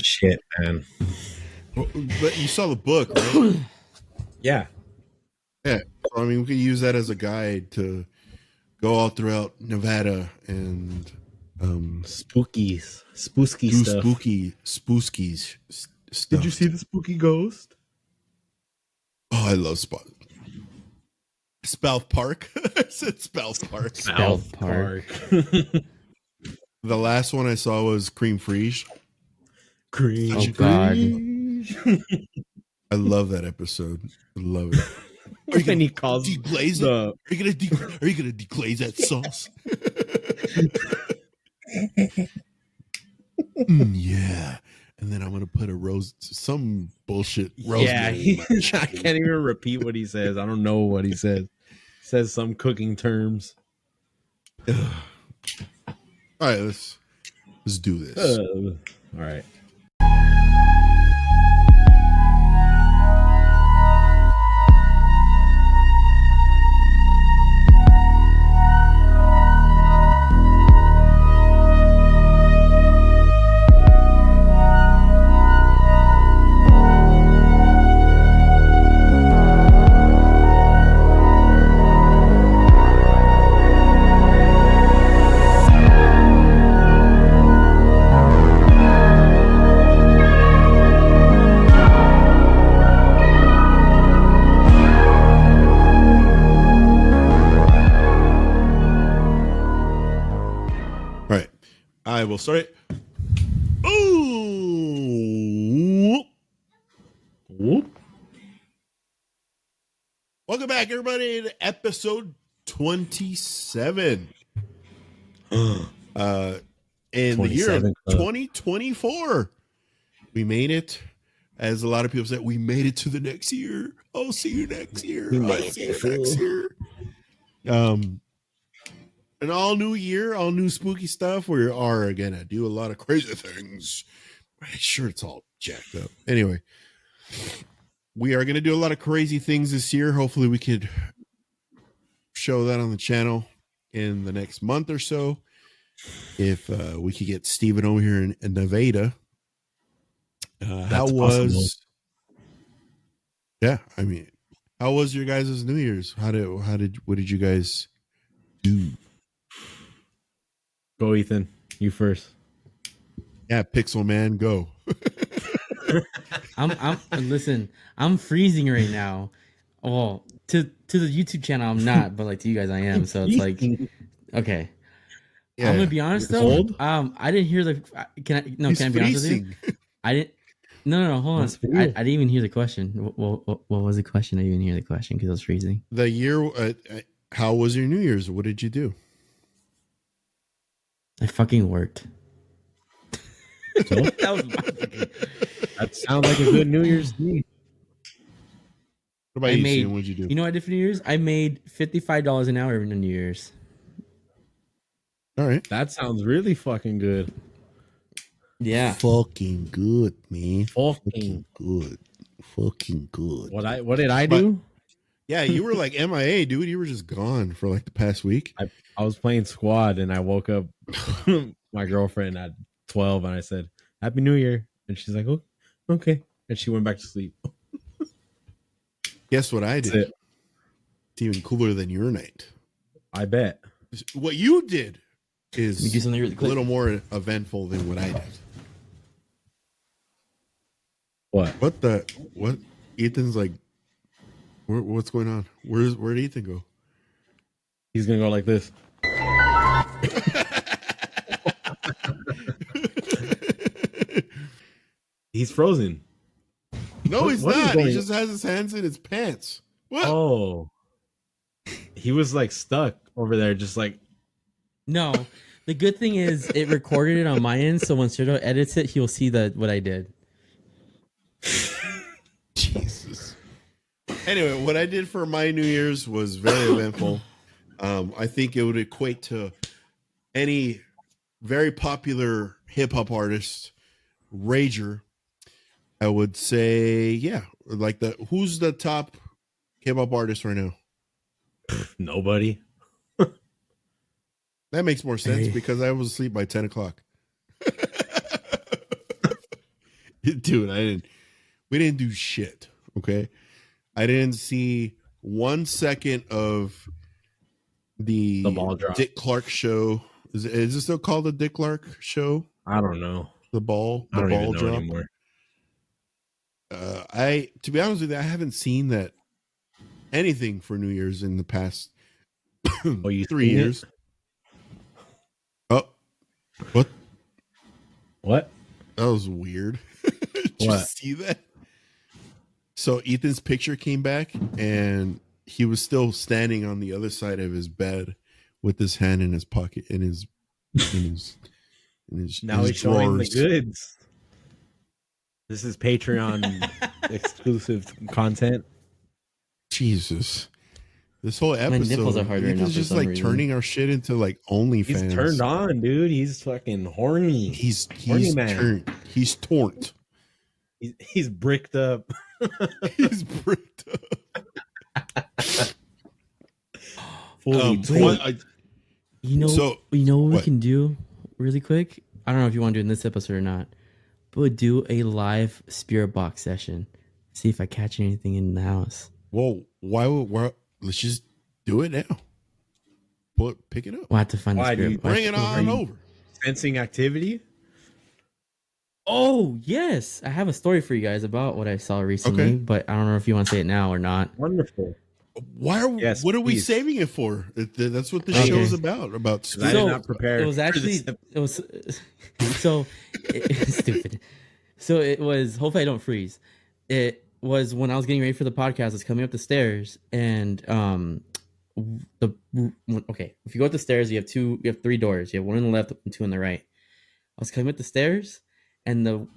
shit, man. But you saw the book, right? Yeah. Yeah. So, I mean, we can use that as a guide to go all throughout Nevada and Spooky do stuff. spookies stuff. Did you see the spooky ghost? Oh, I love Spouth Park. I said Spouth Park. South Park. The last one I saw was Cream Frige. Cream. Oh, God. I love that episode. I love it. Are you When gonna he calls deglaze it? Are you gonna deglaze that sauce? Yeah. And then I'm gonna put some bullshit rosemary. Yeah, I can't even repeat what he says. I don't know what he says. Says some cooking terms. All right, let's do this. All right. I will start it. Ooh. Whoop. Welcome back, everybody, to episode 27. In the year of 2024. We made it. As a lot of people said, we made it to the next year. I'll see you next year. I'll see you next year. An all new year, all new spooky stuff. We are gonna do a lot of crazy things. I'm sure it's all jacked up. Anyway, we are gonna do a lot of crazy things this year. Hopefully, we could show that on the channel in the next month or so. If we could get Steven over here in Nevada. How was? Yeah, I mean, how was your guys' New Year's? What did you guys do? Go, Ethan. You first. Yeah, Pixel Man, go. Listen, I'm freezing right now. Well, to the YouTube channel I'm not, but like to you guys I am. So it's like, okay. Yeah, I'm gonna be honest though. Cold? I didn't hear the. Can I be honest with you? I didn't. No. Hold on. I didn't even hear the question. What was the question? I didn't even hear the question because I was freezing. The year. How was your New Year's? What did you do? I fucking worked. That sounds like a good New Year's Eve. What about you, Steven? What'd you do? You know what I did for New Year's? I made $55 an hour in New Year's. All right. That sounds really fucking good. Yeah. Fucking good, man. Fucking good. Fucking good. What did I do? Yeah, you were like MIA, dude. You were just gone for like the past week. I was playing squad and I woke up my girlfriend at 12 and I said, Happy New Year. And she's like, oh, okay. And she went back to sleep. Guess what I did? That's it. It's even cooler than your night. I bet. What you did is You do something really a quick. little more eventful than what I did. What? What? Ethan's like, what's going on? Where'd Ethan go? He's going to go like this. He's frozen. No, he's not. He just has his hands in his pants. What? Oh. He was like stuck over there, just like. No. The good thing is it recorded it on my end, so when Sergio edits it, he'll see what I did. Jesus. Anyway, what I did for my New Year's was very eventful. I think it would equate to any very popular hip hop artist, Rager. I would say, yeah, like who's the top hip hop artist right now? Nobody. That makes more sense because I was asleep by 10 o'clock. Dude, we didn't do shit. Okay. I didn't see 1 second of the ball drop. Dick Clark show. Is it still called the Dick Clark show? I don't know. The ball I don't even know drop anymore. To be honest with you, I haven't seen that anything for New Year's in the past 3 years. Oh, what? What? That was weird. Did you see that? So Ethan's picture came back, and he was still standing on the other side of his bed with his hand in his pocket, in his now he's showing the goods. This is Patreon exclusive content. Jesus. This whole episode, my nipples are hard right now. He's just like turning our shit into like OnlyFans. He's turned on, dude. He's fucking horny. He's horny man. Turned. He's torn. He's bricked up. He's bricked up. Fully torn. You know what we can do really quick? I don't know if you want to do it in this episode or not, but we'll do a live spirit box session. See if I catch anything in the house. Well, why let's just do it now. Pick it up. We'll have to find the spirit box. Bring it on over. Sensing activity? Oh, yes. I have a story for you guys about what I saw recently, but I don't know if you want to say it now or not. Wonderful. What are we saving it for? That's what the show is about. I did not prepare. It was actually stupid. So it was, hopefully I don't freeze. It was when I was getting ready for the podcast. I was coming up the stairs, and if you go up the stairs, you have 3 doors. You have 1 on the left and 2 on the right. I was coming up the stairs, and the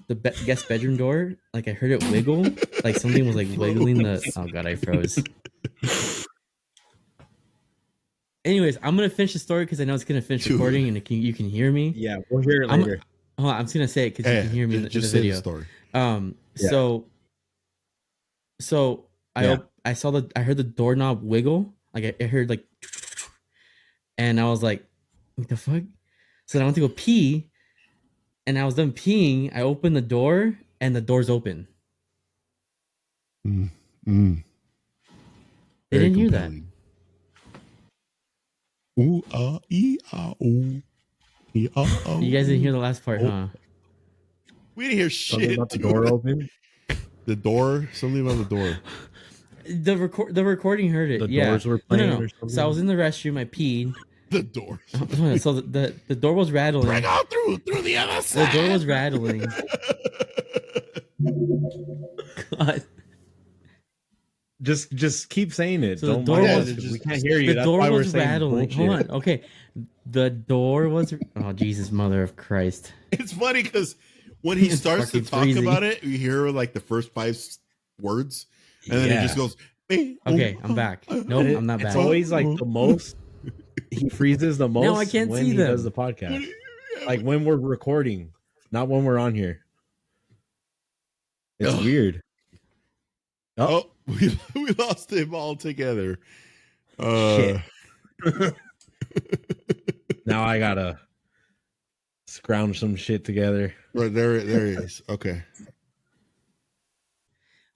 guest bedroom door, like I heard it wiggle, like something was like wiggling the. Oh god, I froze. Anyways, I'm gonna finish the story because I know it's gonna finish recording, and you can hear me. Yeah, we'll hear it later. I'm just gonna say it because you can hear me in the video. The story. So I heard the doorknob wiggle, like I heard like, and I was like, what the fuck? So then I went to go pee, and I was done peeing. I opened the door, and the door's open. They didn't hear that. Ooh, ooh. You guys didn't hear the last part, huh? We didn't hear shit. Something about the door open? The door? Something about the door. The recording heard it. The doors were playing or something? So I was in the restroom. I peed. The door. So the door was rattling. Bring out through the other side. The door was rattling. God. Just keep saying it. So Don't mind us. We can't hear you. The door was rattling. Hold on. Okay. The door was. Oh, Jesus, mother of Christ. It's funny because when he starts to talk about it, you hear like the first 5 words, and then it just goes. Okay, I'm back. Nope, I'm not back. It's always like the most. He freezes the most. No, I can't when see he them. does the podcast. Like when we're recording, not when we're on here. It's weird. Oh, we lost him altogether. Shit. Now I gotta scrounge some shit together. Right there he is. Okay.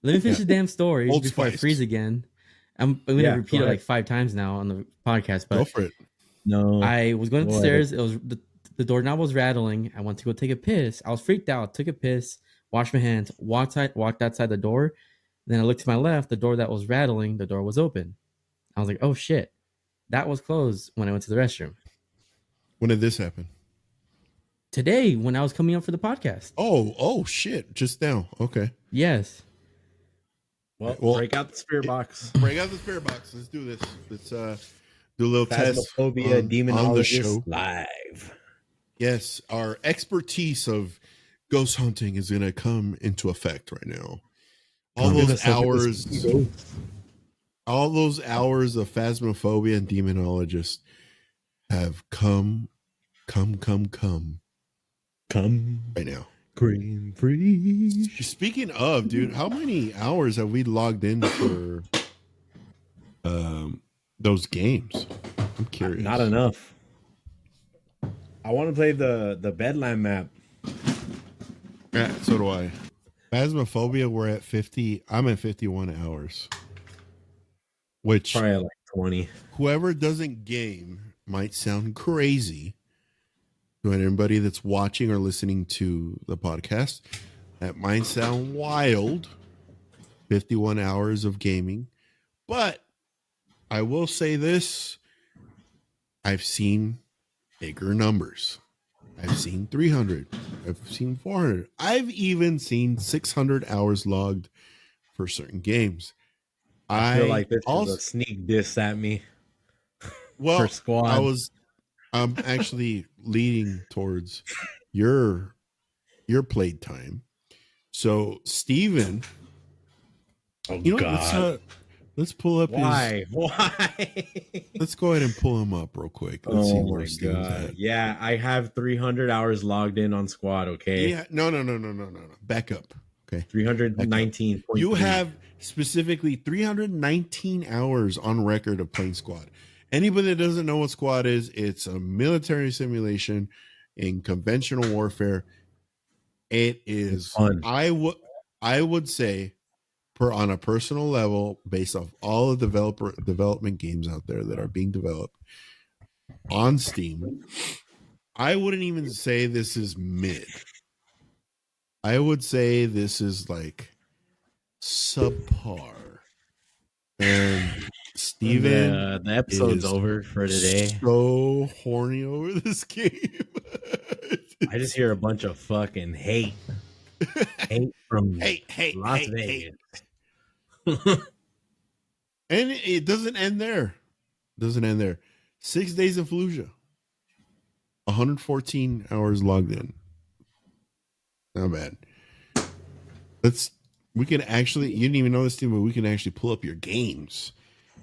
Let me finish the damn story Old before Spice. I freeze again. I'm going to repeat it like 5 times now on the podcast. But go for it. No, I was going upstairs. It was the doorknob was rattling. I went to go take a piss. I was freaked out. Took a piss. Washed my hands. Walked outside the door. Then I looked to my left. The door that was rattling, the door was open. I was like, "Oh shit, that was closed." When I went to the restroom. When did this happen? Today, when I was coming up for the podcast. Oh shit! Just now. Okay. Yes. Well, break out the spirit box. Break out the spirit box. Let's do this. Let's do a little test. Phasmophobia demonologist show. live. Yes, our expertise of ghost hunting is going to come into effect right now. All those hours of phasmophobia and demonologist have come right now. Cream free. Speaking of, dude, how many hours have we logged in for those games? I'm curious. Not enough. I want to play the Bedlam map. Yeah, so do I. Phasmophobia, we're at 50. I'm at 51 hours. Which Probably like 20. whoever doesn't game might sound crazy to anybody that's watching or listening to the podcast. That might sound wild. 51 hours of gaming. But I will say this. I've seen bigger numbers. I've seen 300. I've seen 400. I've even seen 600 hours logged for certain games. I feel like this also, is a sneak diss at me well, for squad. I'm actually leading towards your played time. So Steven, Oh, you know, God. let's pull up Why? let's go ahead and pull him up real quick. Let's see where my Steven's God. at. Yeah, I have 300 hours logged in on squad, okay? Yeah, no. Back up. Okay. 319.3. You have specifically 319 hours on record of playing squad. Anybody that doesn't know what squad is, it's a military simulation in conventional warfare. It is fun. I would say on a personal level, based off all the development games out there that are being developed on Steam, I wouldn't even say this is mid. I would say this is like subpar. And Steven The episode's is over for today. so horny over this game. I just hear a bunch of fucking hate. Hate from Las Vegas. And it doesn't end there. 6 days of Fallujah. 114 hours logged in. Not bad. We can actually, you didn't even know this, team, but we can actually pull up your games.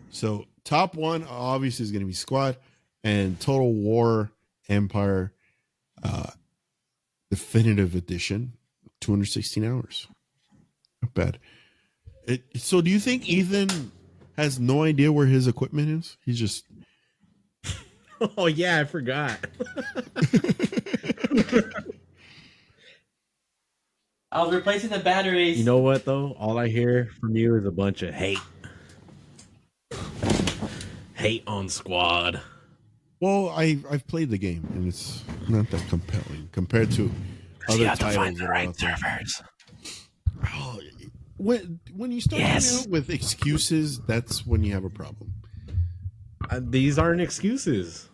So top one obviously is going to be Squad and Total War Empire Definitive Edition, 216 hours. Not bad. So do you think Ethan has no idea where his equipment is? He's just... Oh, yeah, I forgot. I was replacing the batteries. You know what, though? All I hear from you is a bunch of hate. Hate on squad. Well, I've played the game, and it's not that compelling compared to other titles that are out there. Servers. Oh, when you start coming out with excuses, that's when you have a problem. These aren't excuses.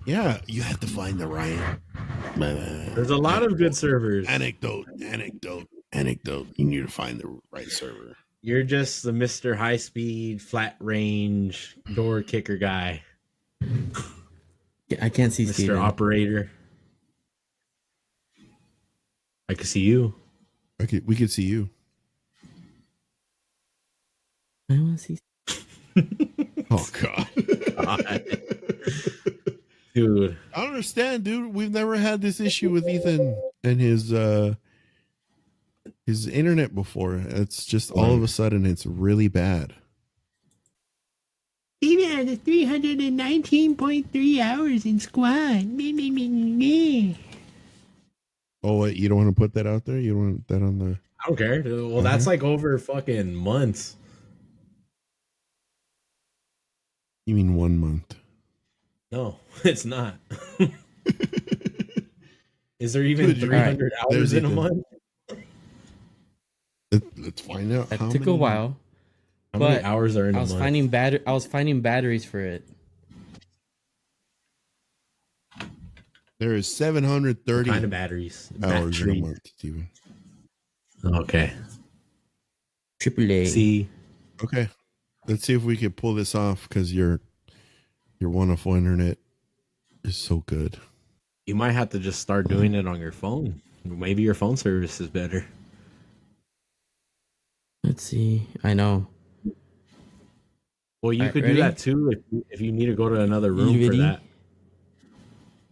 Yeah, you have to find the right. There's a lot of good servers. Anecdote. You need to find the right server. You're just the Mr. High Speed, flat range, door kicker guy. I can't see Mr. Steven. Operator. I can see you. We could see you. I want to see. Oh God. Dude. I don't understand, dude. We've never had this issue with Ethan and his internet before. It's just all of a sudden it's really bad. Steven has 319.3 hours in squad. Oh, wait, you don't want to put that out there? You don't want that on the... I don't care. Well, that's like over fucking months. You mean 1 month? No, it's not. Is there even 300 hours in a month? Let's find out. It took a while. How many hours are in a month? I was finding batteries for it. There is 730 what kind of batteries hours in a month, Steven. Okay. AAA. See. Okay. Let's see if we can pull this off because your wonderful internet is so good. You might have to just start doing it on your phone. Maybe your phone service is better. Let's see. I know. Well, you could do that too if you need to go to another room for that.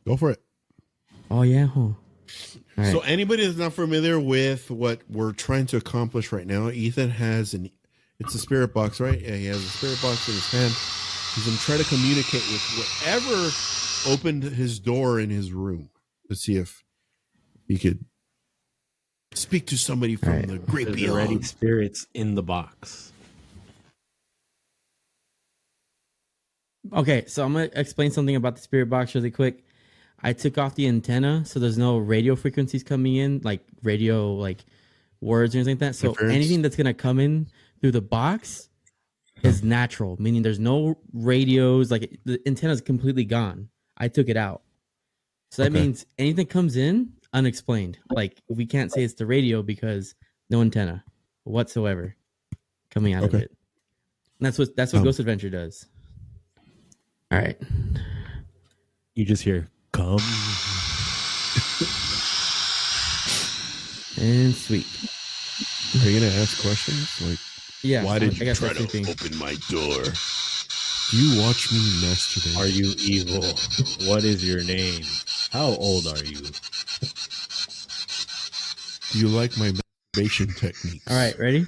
Go for it. Oh, yeah. Huh. Right. So anybody that's not familiar with what we're trying to accomplish right now, Ethan has it's a spirit box, right? Yeah, he has a spirit box in his hand. He's going to try to communicate with whatever opened his door in his room to see if he could Speak to somebody from Right. the great There's already beyond. spirits in the box. Okay, so I'm gonna explain something about the spirit box really quick. I took off the antenna, so there's no radio frequencies coming in, like radio, like words or anything like that. So Interference? anything that's gonna come in through the box is natural, meaning there's no radios. Like the antenna is completely gone. I took it out, so that Okay. means anything comes in unexplained. Like we can't say it's the radio because no antenna whatsoever coming out of Okay. it. And that's what Ghost Adventure does. All right. You just hear come. And sweet. Are you gonna ask questions like, Yeah. why did I you guess try that's to sleeping. open my door? Do you watch me masturbate? Are you evil? What is your name? How old are you? Do you like my masturbation techniques? All right, ready?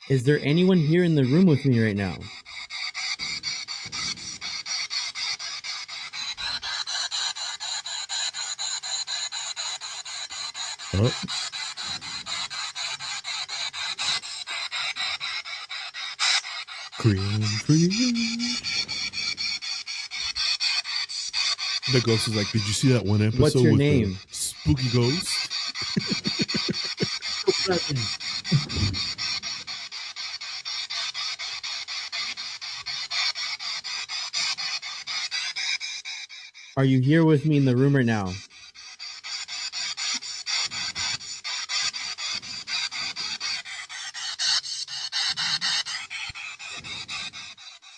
Is there anyone here in the room with me right now? Oh. The ghost is like, did you see that one episode What's your with name? the spooky ghost? Are you here with me in the room right now?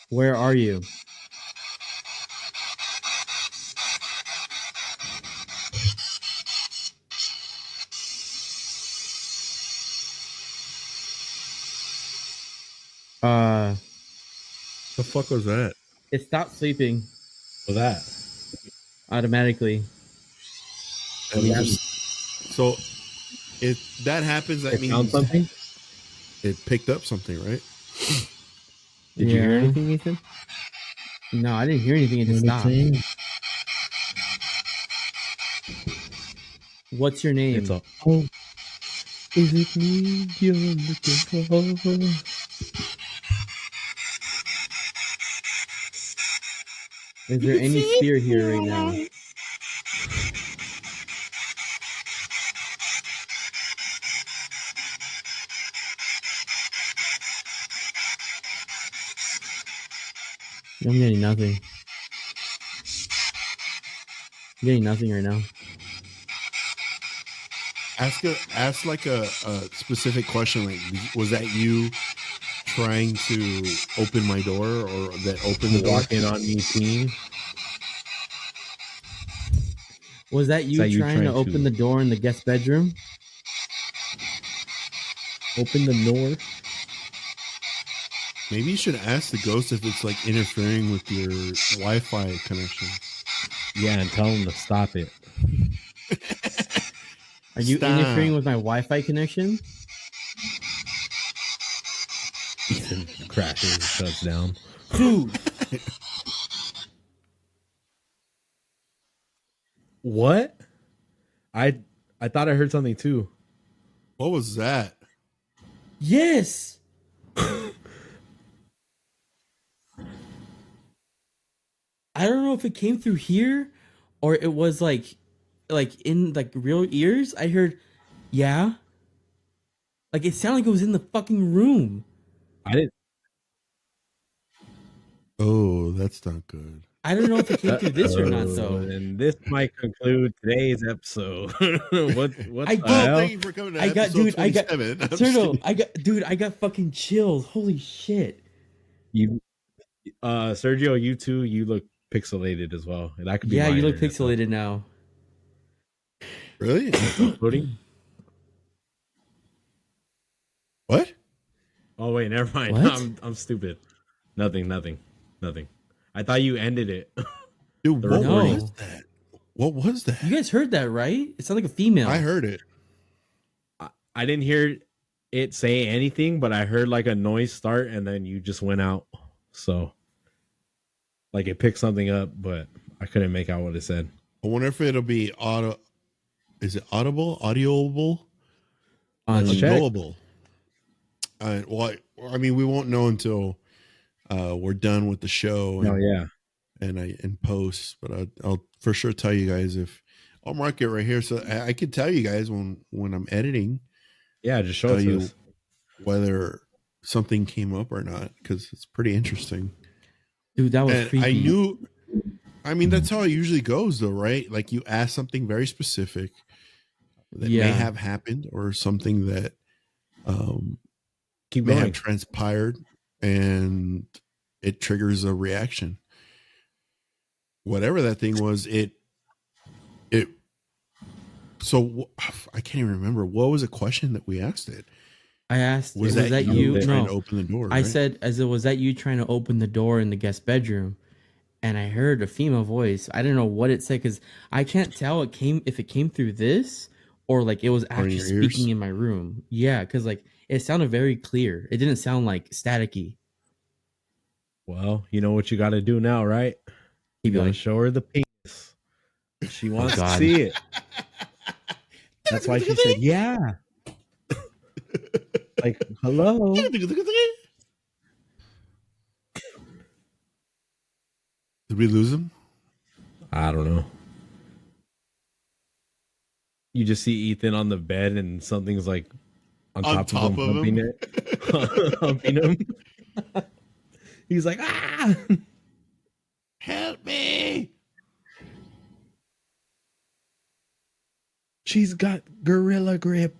Where are you? The fuck was that? It stopped sleeping What's that? automatically. And Yeah. so if that happens, that It found means something? it picked up something, right? Did you hear Yeah. anything, Ethan? No, I didn't hear anything. It just stopped. What's your name? It's a oh. Is it me you're looking for? Is there any spirit here right now? I'm getting nothing. I'm getting nothing right now. Ask like a specific question. Like, was that you trying to open my door, or that opened the door? Walking on me, team. Was that you, that you trying to trying open to- the door in the guest bedroom? Open the door. Maybe you should ask the ghost if it's like interfering with your Wi-Fi connection. Yeah, and tell him to stop it. Are you Stop. interfering with my Wi-Fi connection? Ethan crashes, shuts down. Dude, What? I thought I heard something too. What was that? yes. I don't know if it came through here or it was like in like real ears. I heard, yeah. Like it sounded like it was in the fucking room. I didn't. Oh, that's not good. I don't know if it came through this or not though. And this might conclude today's episode. what I the got- hell? Thank you for coming to I got, episode dude, I got, 27. I'm just Sergio, kidding. I got fucking chills. Holy shit. You, Sergio, you too. You look pixelated as well. That could be. Yeah, my you look internet, though. pixelated now. Really? Uploading? What? Oh wait, never mind. What? I'm stupid. Nothing. I thought you ended it. Dude, The what recording. was that? What was that? You guys heard that, right? It sounded like a female. I heard it. I didn't hear it say anything, but I heard like a noise start, and then you just went out. So, like it picked something up, but I couldn't make out what it said. I wonder if it'll be auto. Is it audible? Audioable? Let's check. Unknowable. Well, I mean, we won't know until we're done with the show. And, Oh yeah. and I in post, but I'll for sure tell you guys if I'll mark it right here, so I can tell you guys when I'm editing. Yeah, just show Tell it to you us. whether something came up or not, because it's pretty interesting. Dude, that was And creepy. I knew. I mean, that's how it usually goes, though, right? Like you ask something very specific that may have happened, or something that Keep may going. have transpired, and it triggers a reaction. Whatever that thing was, it. So I can't even remember, what was a question that we asked it. I asked, Was was that you? trying No, to open the door? I Right? said, was that you trying to open the door in the guest bedroom? And I heard a female voice. I didn't know what it said because I can't tell if it came through this or like it was Or in actually your ears? speaking in my room. Yeah, because like it sounded very clear. It didn't sound like staticky. Well, you know what you got to do now, right? You He'd be got to like, show her the penis. She wants to God. see it. That's why she said, "Yeah." Like, hello. Did we lose him? I don't know. You just see Ethan on the bed and something's like on top of him, humping it, humping him. He's like, ah, Help me! she's got gorilla grip.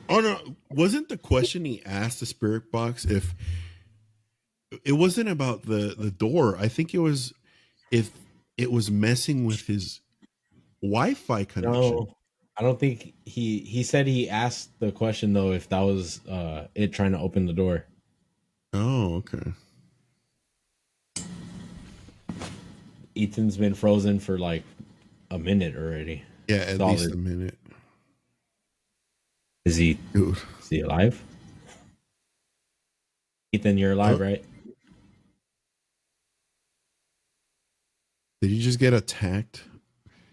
Oh no! Wasn't the question he asked the spirit box if it wasn't about the door? I think it was if it was messing with his Wi-Fi connection. No, I don't think he said he asked the question though if that was it trying to open the door. Oh, okay. Ethan's been frozen for like a minute already. Yeah, at Solid. least a minute. Is he alive? Ethan, you're alive, right? Did you just get attacked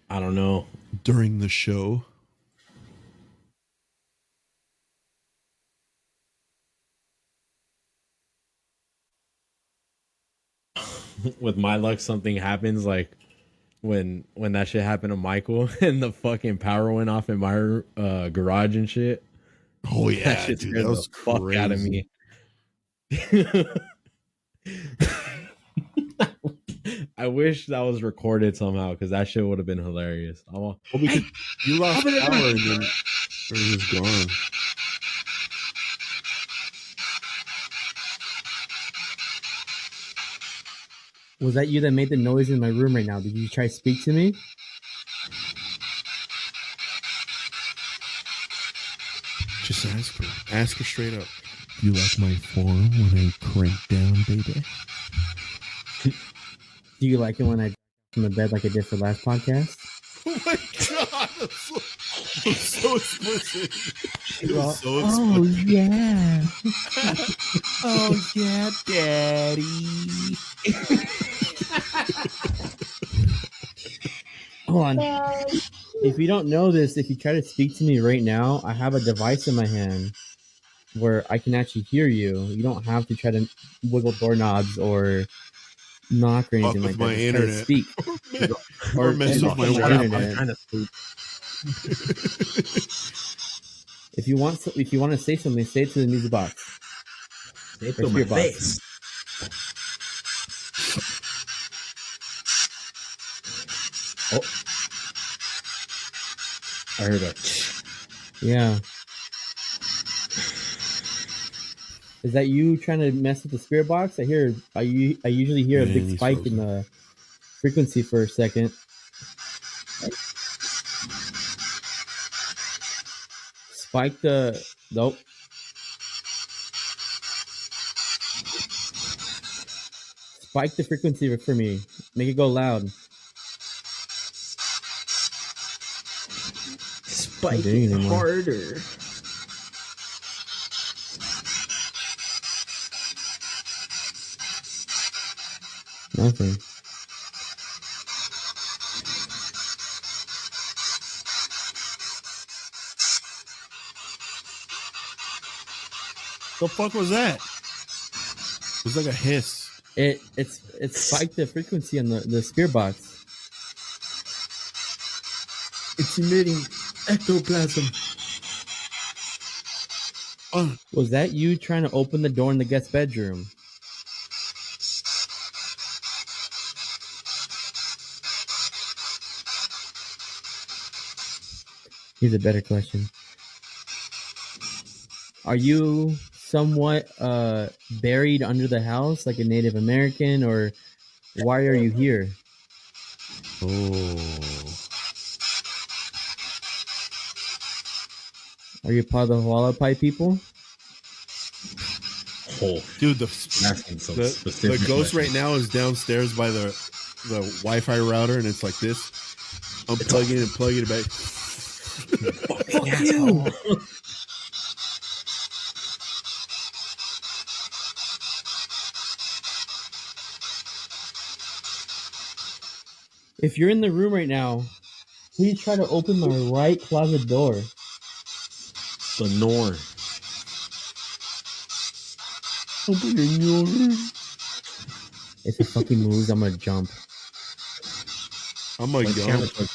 I don't know. during the show? With my luck, something happens like when that shit happened to Michael and the fucking power went off in my garage and shit. Oh yeah, That shit dude, scared that was the fuck crazy. out of me. I wish that was recorded somehow because that shit would have been hilarious. Well, because you lost power and then it was gone. was that you that made the noise in my room right now? Did you try to speak to me? Just ask her straight up. You like my form when I crank down, baby? Do you like it when I from the bed like I did for last podcast? Oh my god, that's so explicit. It was so Oh explicit. yeah. Oh yeah, daddy. Hold on. If you don't know this, if you try to speak to me right now, I have a device in my hand where I can actually hear you. You don't have to try to wiggle doorknobs or knock or anything like with that. my Just try to internet. speak. Or mess with my Shut up, Wi-Fi. I'm trying to sleep. If you want to say something, say it to the music box. Say it to my face. Oh, I heard a. Yeah. Is that you trying to mess with the spirit box? I usually hear a big spike in the frequency for a second. Spike the nope. Spike the frequency for me. Make it go loud. Spike it harder. Nothing. The fuck was that? It was like a hiss. It's spiked the frequency on the spirit box. It's emitting ectoplasm. Was that you trying to open the door in the guest bedroom? Here's a better question. Are you somewhat buried under the house like a Native American, or why are you here? Oh. Are you part of the Hualapai people? Oh, Dude, the specific ghost questions. right now is downstairs by the Wi-Fi router, and it's like this. Unplugging it and plugging it back. Fuck you! If you're in the room right now, please try to open my right closet door. Lenore. If it fucking moves, I'm gonna jump. I'm like, Camera yo. took-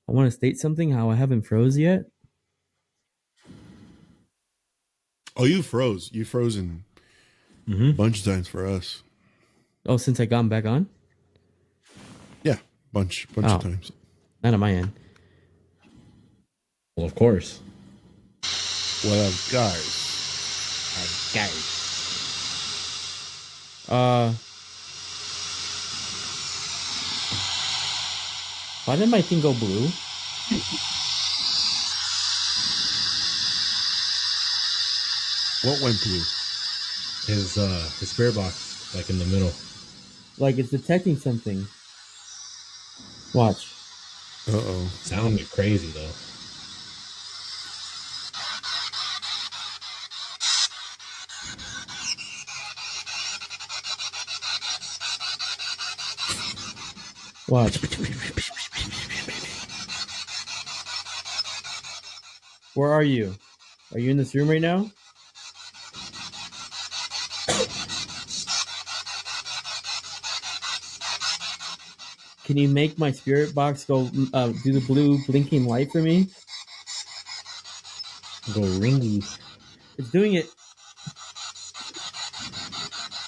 I want to state something, how I haven't froze yet. Oh, you froze. You frozen a bunch of times for us. Oh, since I got back on? Yeah, bunch of times. Not on my end. Well, of course. What up, guys? Why did my thing go blue? What went blue? His spirit box, like in the middle. Like it's detecting something. Watch. Uh-oh. Sounded crazy though. Watch. Where are you? Are you in this room right now? Can you make my spirit box go do the blue blinking light for me? Go ringy. It's doing it.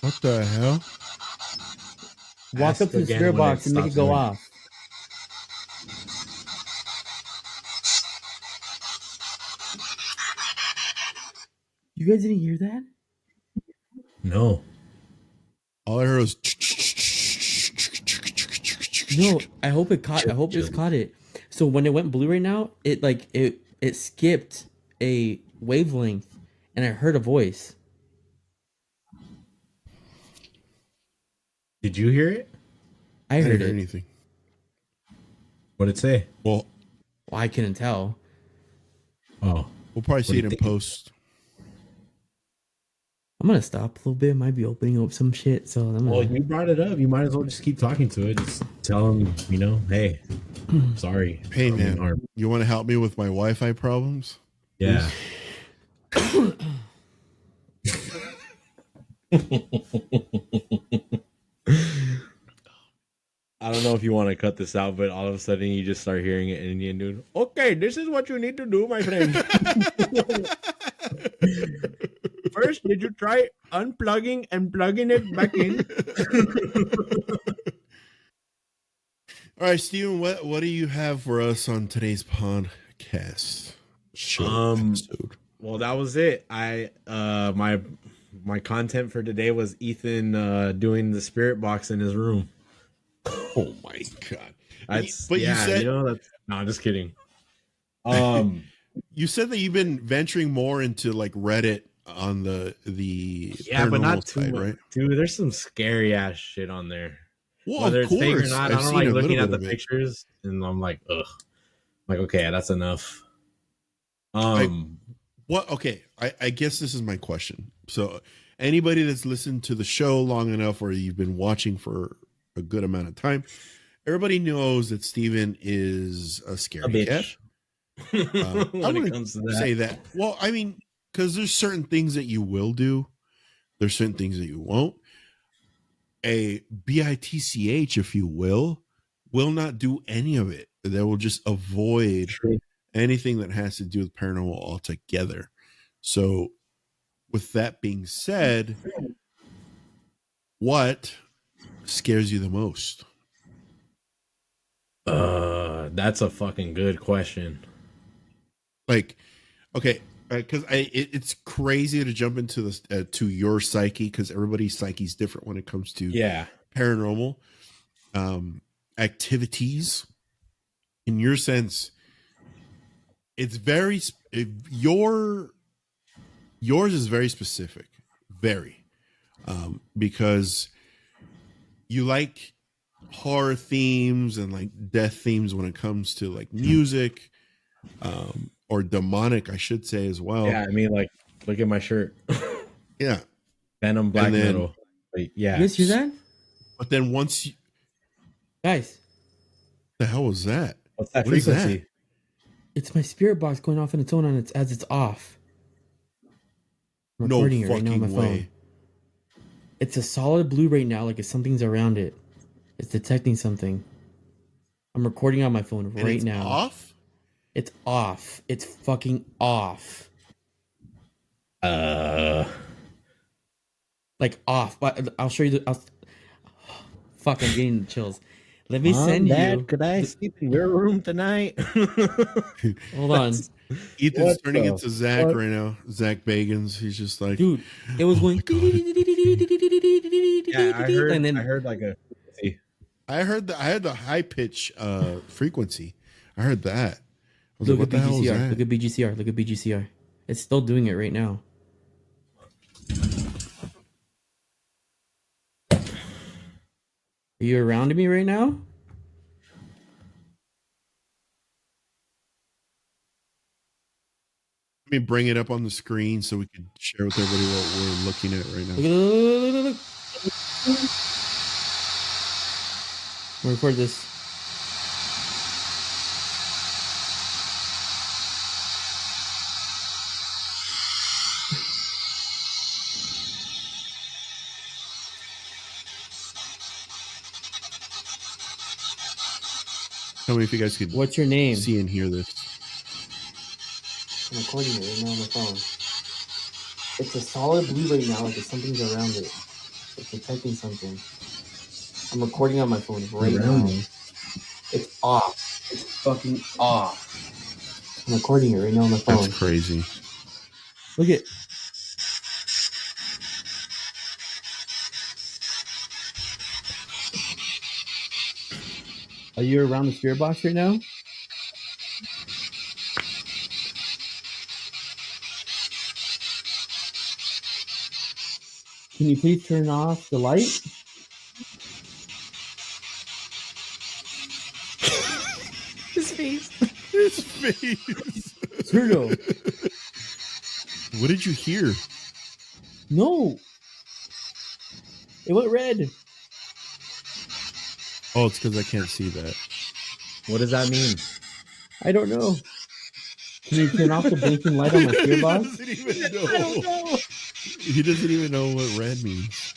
What the hell? Walk Ask up to the again spirit when box and make it stops go doing off. You guys didn't hear that? No. All I heard was. No, I hope it caught. I hope it's caught it. So when it went blue right now, it skipped a wavelength, and I heard a voice. Did you hear it? I heard didn't hear it. anything. What'd it say? Well, I couldn't tell. Oh. we'll probably see it in post. I'm gonna stop a little bit. Might be opening up some shit. So I'm gonna. Well, you brought it up. You might as well just keep talking to it. Just tell him, hey, sorry. Hey, man, you want to help me with my Wi-Fi problems? Yeah. I don't know if you want to cut this out, but all of a sudden you just start hearing it in Indian dude. Okay, this is what you need to do, my friend. First, did you try unplugging and plugging it back in? All right, Steven, what do you have for us on today's podcast episode? Well, that was it. My content for today was Ethan doing the spirit box in his room. Oh my god! You said no. I'm just kidding. You said that you've been venturing more into like Reddit on the but not too side, much, right? dude. There's some scary ass shit on there. Well, whether of it's fake or course, not, I've I don't seen like a little looking at bit the of it. pictures, and I'm like, ugh. I'm like, okay, that's enough. What? Okay, I guess this is my question. So, anybody that's listened to the show long enough, or you've been watching for a good amount of time, everybody knows that Steven is a a scaredy cat. bitch. I When it wouldn't comes to that, say that. Well, I mean, because there's certain things that you will do, there's certain things that you won't. A bitch, if you will not do any of it. They will just avoid true. anything that has to do with paranormal altogether. So, with that being said, what scares you the most? That's a fucking good question. Like, okay, because it's crazy to jump into this to your psyche, because everybody's psyche is different when it comes to Yeah. paranormal activities. In your sense, it's very yours is very specific, very because you like horror themes and like death themes when it comes to like music, or demonic, I should say, as well. Yeah, I mean, like, look at my shirt. Yeah. Venom black And then- metal. Like, yeah. You guys hear that? But then once you, Guys, the hell was that? What's that What is frequency? that? it's my spirit box going off on its own as it's off. I'm No recording it right now on my fucking phone. way. It's a solid blue right now, like if something's around it. It's detecting something. I'm recording on my phone And right it's now. off? It's off. It's fucking off. Like off. But I'll show you fuck, I'm getting the chills. Let me send you. Could I sleep in your room tonight? Hold on. Ethan's What turning the into Zach fuck? right now. Zach Bagans. He's just like, Dude, it was Oh going. my God. Yeah, And then I heard like a. I had the high pitch frequency. I heard that. I was look like, at what the hell is BGCR. that? Look at BGCR. Look at BGCR. It's still doing it right now. Are you around me right now? Let me bring it up on the screen so we can share with everybody what we're looking at right now. Look. I'm gonna record this. Tell me if you guys could What's your name? see and hear this. I'm recording it right now on my phone. It's a solid blue right now, like if something's around it. It's detecting something. I'm recording on my phone right now. It's off. It's fucking off. I'm recording it right now on my phone. That's crazy. Look at. Are you around the spirit box right now? Can you please turn off the light? His face. His face. Turtle. What did you hear? No. It went red. Oh, it's because I can't see that. What does that mean? I don't know. Can you turn off the blinking light on my spirit box? He doesn't even know. I don't know. He doesn't even know what red means.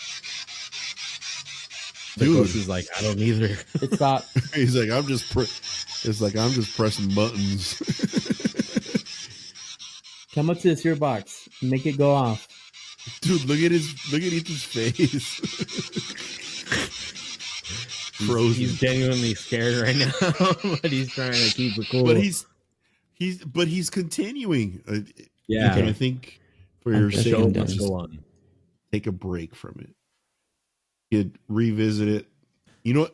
The Dude. ghost is like, I don't either. It stopped. He's like, I'm just pressing buttons. Come up to the spirit box. Make it go off. Dude, look at Ethan's face. Frozen. He's genuinely scared right now, but he's trying to keep it cool. But he's continuing. Yeah. Ethan, I think for I'm your sure sake, I'm let's done. just Go on. take a break from it. You'd revisit it. You know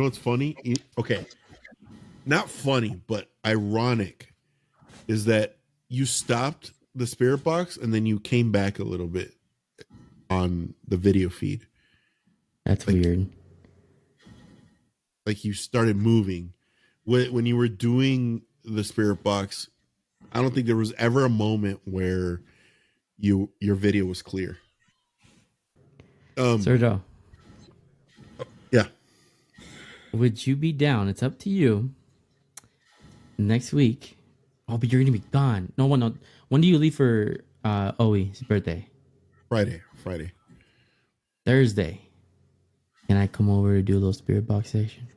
what's funny? Okay. Not funny, but ironic is that you stopped the spirit box and then you came back a little bit on the video feed. That's Like- weird. like you started moving when you were doing the spirit box. I don't think there was ever a moment where your video was clear. Sergio, Yeah. would you be down? It's up to you. Next week. Oh, but you're gonna be gone. No. When do you leave for Owe's birthday? Friday. Thursday. Can I come over to do a little spirit box session?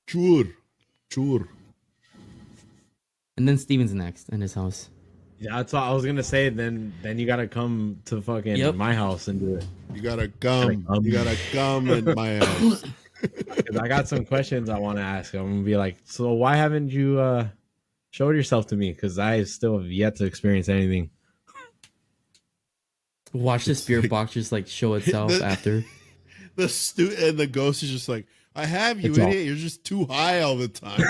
Sure. And then Steven's next in his house. Yeah, that's what I was gonna say. Then you gotta come to fucking my house and do it. You gotta come. You gotta come at my house. Because I got some questions I want to ask. I'm gonna be like, so why haven't you showed yourself to me? Because I still have yet to experience anything. Watch the spirit box just like show itself after. And the ghost is just like, I have you, It's idiot. all- You're just too high all the time.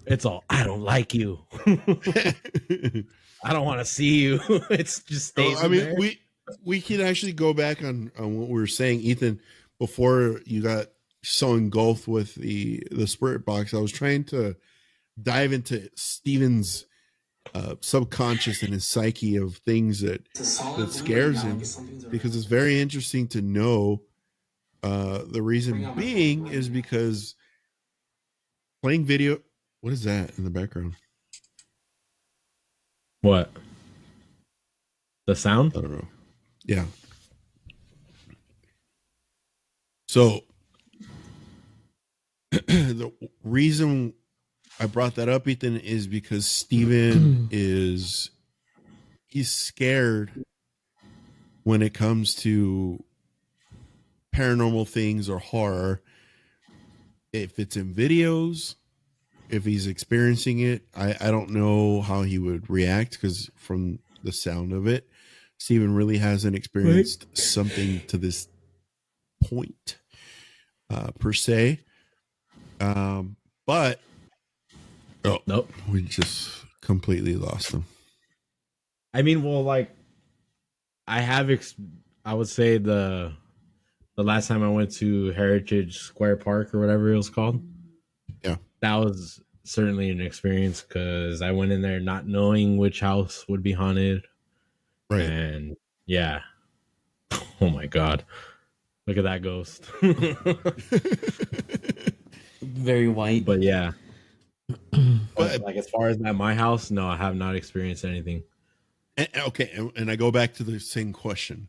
It's all, I don't like you. I don't want to see you. It's just stays. I mean, there. we can actually go back on what we were saying, Ethan, before you got so engulfed with the spirit box. I was trying to dive into Steven's subconscious and his psyche of things that scares him, because it's very interesting to know. The reason being is because playing video. What is that in the background? What? The sound? I don't know. Yeah. So the reason I brought that up, Ethan, is because Steven he's scared when it comes to paranormal things or horror. If it's in videos, if he's experiencing it, I don't know how he would react, because from the sound of it, Steven really hasn't experienced something to this point per se. But Nope. We just completely lost him. I mean, well, like I have. I would say the last time I went to Heritage Square Park or whatever it was called. Yeah, that was certainly an experience, because I went in there not knowing which house would be haunted. right. And yeah. Oh my God. Look at that ghost. Very white. But yeah. But like, as far as at my house, no, I have not experienced anything. And I go back to the same question.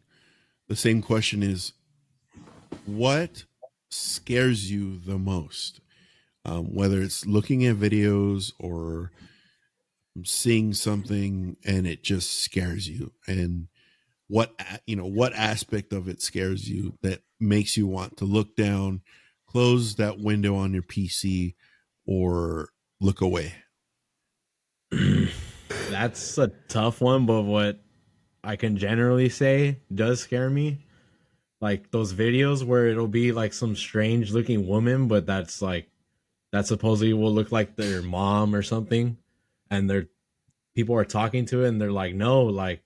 The same question is, what scares you the most? Whether it's looking at videos or seeing something and it just scares you, and what aspect of it scares you that makes you want to look down, close that window on your PC, or look away? That's a tough one, but what I can generally say does scare me, like those videos where it'll be like some strange looking woman, but that supposedly will look like their mom or something, and people are talking to it and they're like, no, like,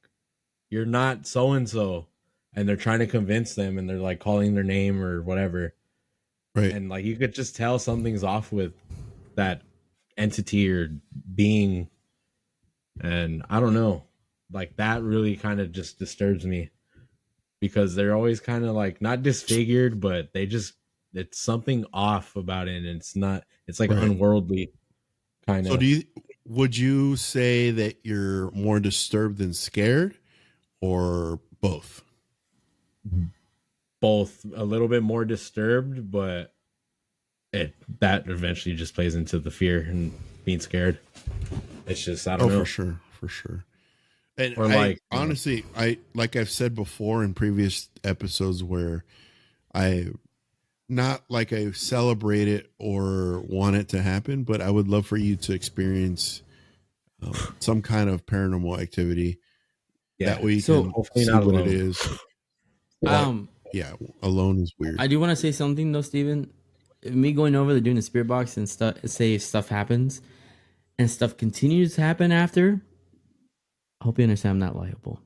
you're not so and so, and they're trying to convince them, and they're like calling their name or whatever, Right. and like you could just tell something's off with that entity or being. And I don't know, like that really kind of just disturbs me, because they're always kind of like not disfigured, but it's something off about it, and it's like Right. unworldly kind of. So would you say that you're more disturbed than scared, or both? Both, a little bit more disturbed, but that eventually just plays into the fear and being scared. It's just, I don't know. For sure. And Or like, honestly, like I've said before in previous episodes, where I celebrate it or want it to happen, but I would love for you to experience some kind of paranormal activity. Yeah. That we So, can hopefully see not what alone. it is. Yeah, alone is weird. I do want to say something though, Steven. Me going over there doing the spirit box and stuff, say if stuff happens and stuff continues to happen after, I hope you understand I'm not liable.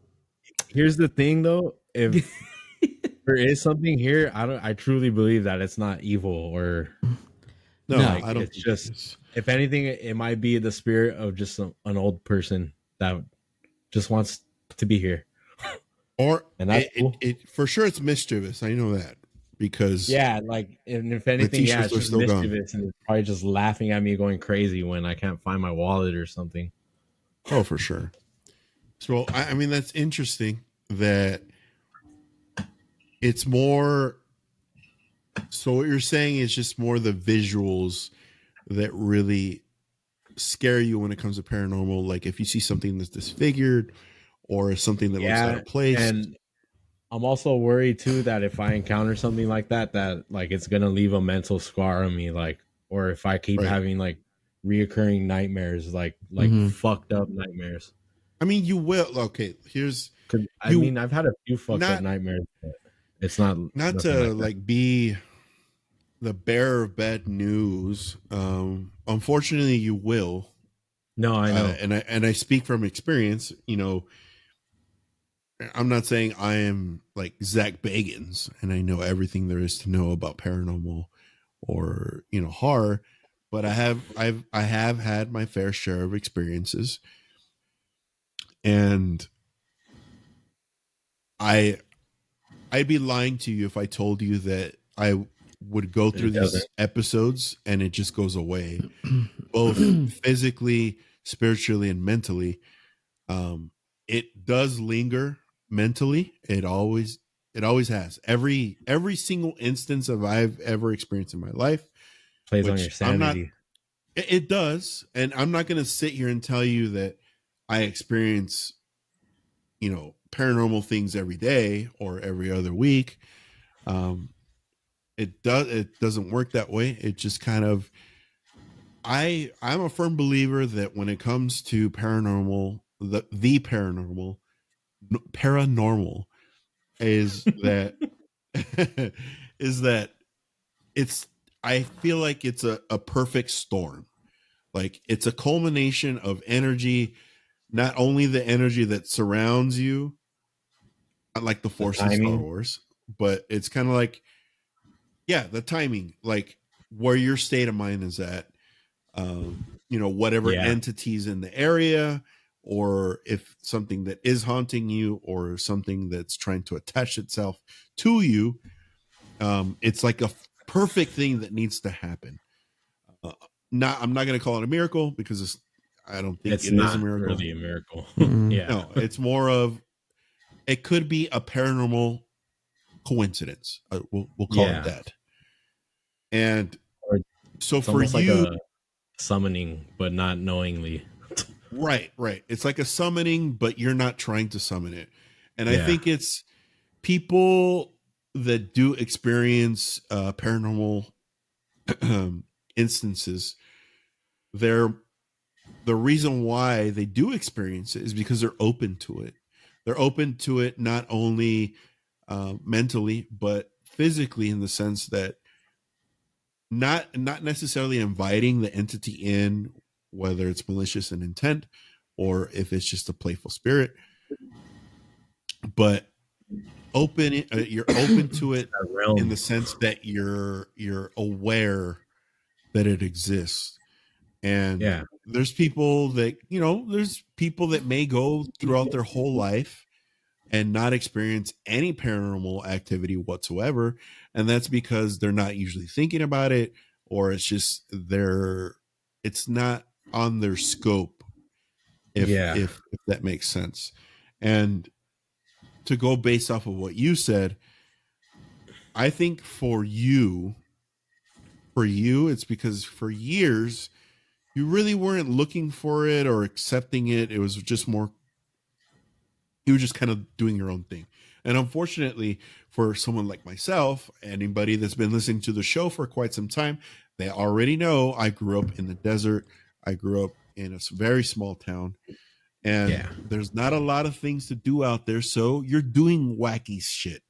Here's the thing, though. If there is something here, I truly believe that it's not evil or No, No. like I don't it's think it just. is. If anything, it might be the spirit of just an old person that just wants to be here, Or and that's cool. it for sure it's mischievous. I know that because Yeah, like, and if my anything, yeah, t-shirts it's are just still gone. mischievous and it's probably just laughing at me, going crazy when I can't find my wallet or something. Oh, for sure. So I mean that's interesting that it's more. So what you're saying is just more the visuals that really scare you when it comes to paranormal. Like if you see something that's disfigured or something that looks out Yeah, of place. and I'm also worried too that if I encounter something like that, that like it's gonna leave a mental scar on me, like, or if I keep Right. having like reoccurring nightmares, like Mhm. fucked up nightmares. I mean, you will. Okay, here's 'Cause, I you mean, I've had a few fucked up not nightmares, but it's not not nothing to like that. like be the bearer of bad news. Unfortunately, you will. No, I know. And I speak from experience. You know, I'm not saying I am like Zach Bagans and I know everything there is to know about paranormal or horror, but I have had my fair share of experiences, and I I'd be lying to you if I told you that I would go through It doesn't. these episodes and it just goes away, both physically, spiritually, and mentally. Um, it does linger mentally. It always has. Every single instance of I've ever experienced in my life, Plays on your which I'm not. sanity. It does, and I'm not going to sit here and tell you that I experience paranormal things every day or every other week. Um, it doesn't work that way. It just kind of I'm a firm believer that when it comes to paranormal, the paranormal is that is that it's I feel like it's a perfect storm. Like it's a culmination of energy, not only the energy that surrounds you, not like the The force in Star timing. Wars, but it's kind of like, yeah, the timing, like where your state of mind is at, whatever Yeah. entities in the area, or if something that is haunting you or something that's trying to attach itself to you. It's like a perfect thing that needs to happen. Uh, I'm not going to call it a miracle because I don't think It's it is a not miracle. really a miracle. Mhm. Yeah. No, it's more of it could be a paranormal coincidence. We'll call it Yeah. that. And Or so it's for almost like you, a summoning, but not knowingly. right. It's like a summoning, but you're not trying to summon it. And I Yeah. think it's people that do experience paranormal instances. They're the reason why they do experience it is because they're open to it. They're open to it not only mentally but physically, in the sense that not necessarily inviting the entity in, whether it's malicious in intent or if it's just a playful spirit, but you're open to it That in realm. the sense that you're aware that it exists. And Yeah. there's people that may go throughout their whole life and not experience any paranormal activity whatsoever, and that's because they're not usually thinking about it, or it's not on their scope, Yeah. if that makes sense. And to go based off of what you said, I think for you it's because for years you really weren't looking for it or accepting it. It was just more, you were just kind of doing your own thing. And unfortunately, for someone like myself, anybody that's been listening to the show for quite some time, they already know I grew up in the desert. I grew up in a very small town, and Yeah. there's not a lot of things to do out there. So you're doing wacky shit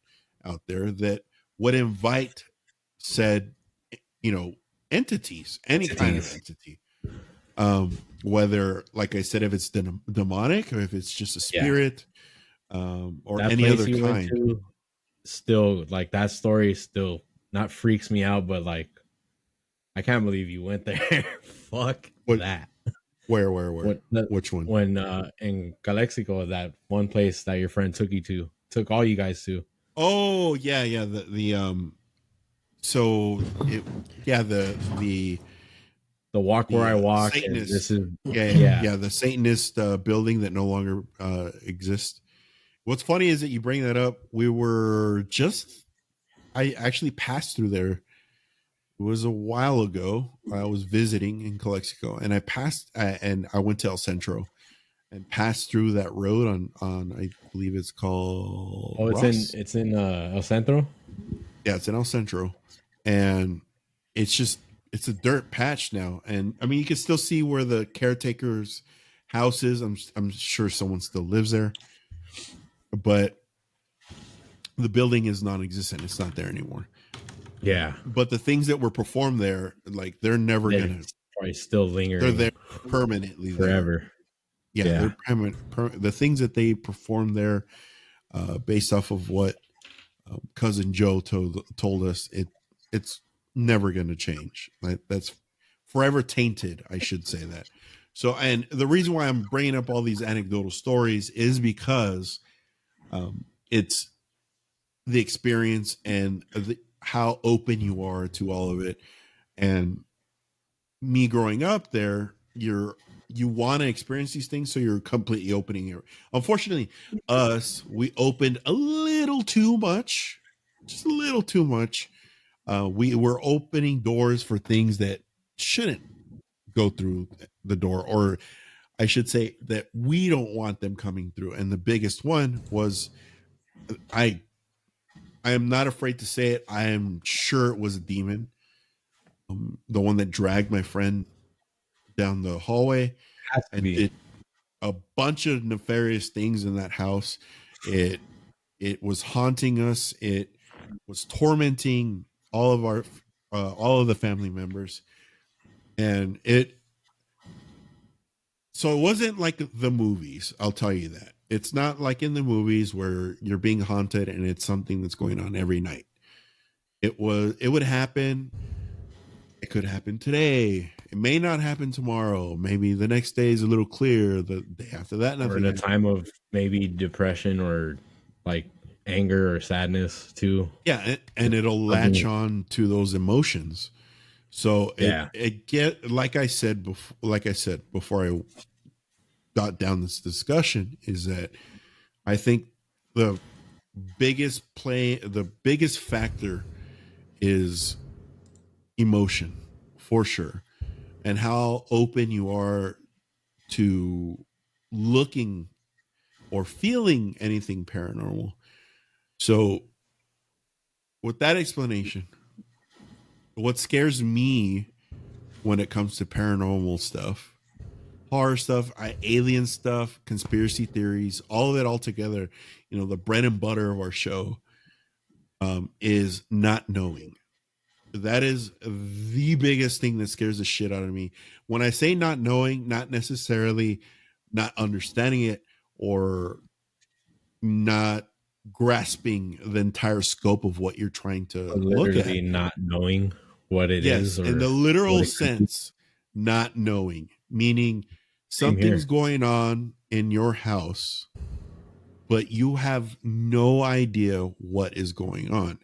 out there that would invite said, you know, entities, any kind of Entities. entity. Whether, like I said, if it's demonic or if it's just a Yeah. spirit, or That any place other you went kind. to, still like that story still not freaks me out, but like I can't believe you went there. Fuck What? that. Where? Which one? When in Calexico, that one place that your friend took all you guys to. Oh yeah. So it yeah The walk where I the walk, and this Satanist. is yeah. Yeah, the Satanist building that no longer exists. What's funny is that you bring that up. I actually passed through there. It was a while ago. I was visiting in Calexico, and and I went to El Centro and passed through that road on I believe it's called Oh, Ross. it's in El Centro. Yeah, it's in El Centro, and it's just it's a dirt patch now. And I mean, you can still see where the caretaker's house is. I'm sure someone still lives there, but the building is non-existent. It's not there anymore. Yeah, But the things that were performed there, like they're never they're gonna. probably still They're lingering there permanently. There, forever. yeah, they're Yeah, permanent. The things that they performed there, based off of what cousin Joe told us, it's never going to change. That's forever tainted. I should say that. So, and the reason why I'm bringing up all these anecdotal stories is because it's the experience and how open you are to all of it. And me growing up there, you want to experience these things, so you're completely opening it. Unfortunately, we opened a little too much, just a little too much. We were opening doors for things that shouldn't go through the door, or I should say that we don't want them coming through. And the biggest one was I I am not afraid to say it. I am sure it was a demon. The one that dragged my friend down the hallway has to and be. did a bunch of nefarious things in that house. It was haunting us. It was tormenting all of the family members, and it wasn't like the movies. I'll tell you that it's not like in the movies where you're being haunted and it's something that's going on every night. It would happen. It could happen today. It may not happen tomorrow. Maybe the next day is a little clear. The day after that, Or in nothing a happened. time of maybe depression or like anger or sadness too. Yeah, and it'll latch Something, on to those emotions. So yeah. it get like I said before I got down this discussion is that I think the the biggest factor is emotion for sure, and how open you are to looking or feeling anything paranormal. So with that explanation, what scares me when it comes to paranormal stuff, horror stuff, alien stuff, conspiracy theories, all of it all together, the bread and butter of our show, is not knowing. That is the biggest thing that scares the shit out of me. When I say not knowing, not necessarily not understanding it or not grasping the entire scope of what you're trying to look at. Literally not knowing what it Yes, is in or the what literal it could be. sense, not knowing, meaning Same something's here. going on in your house, but you have no idea what is going on.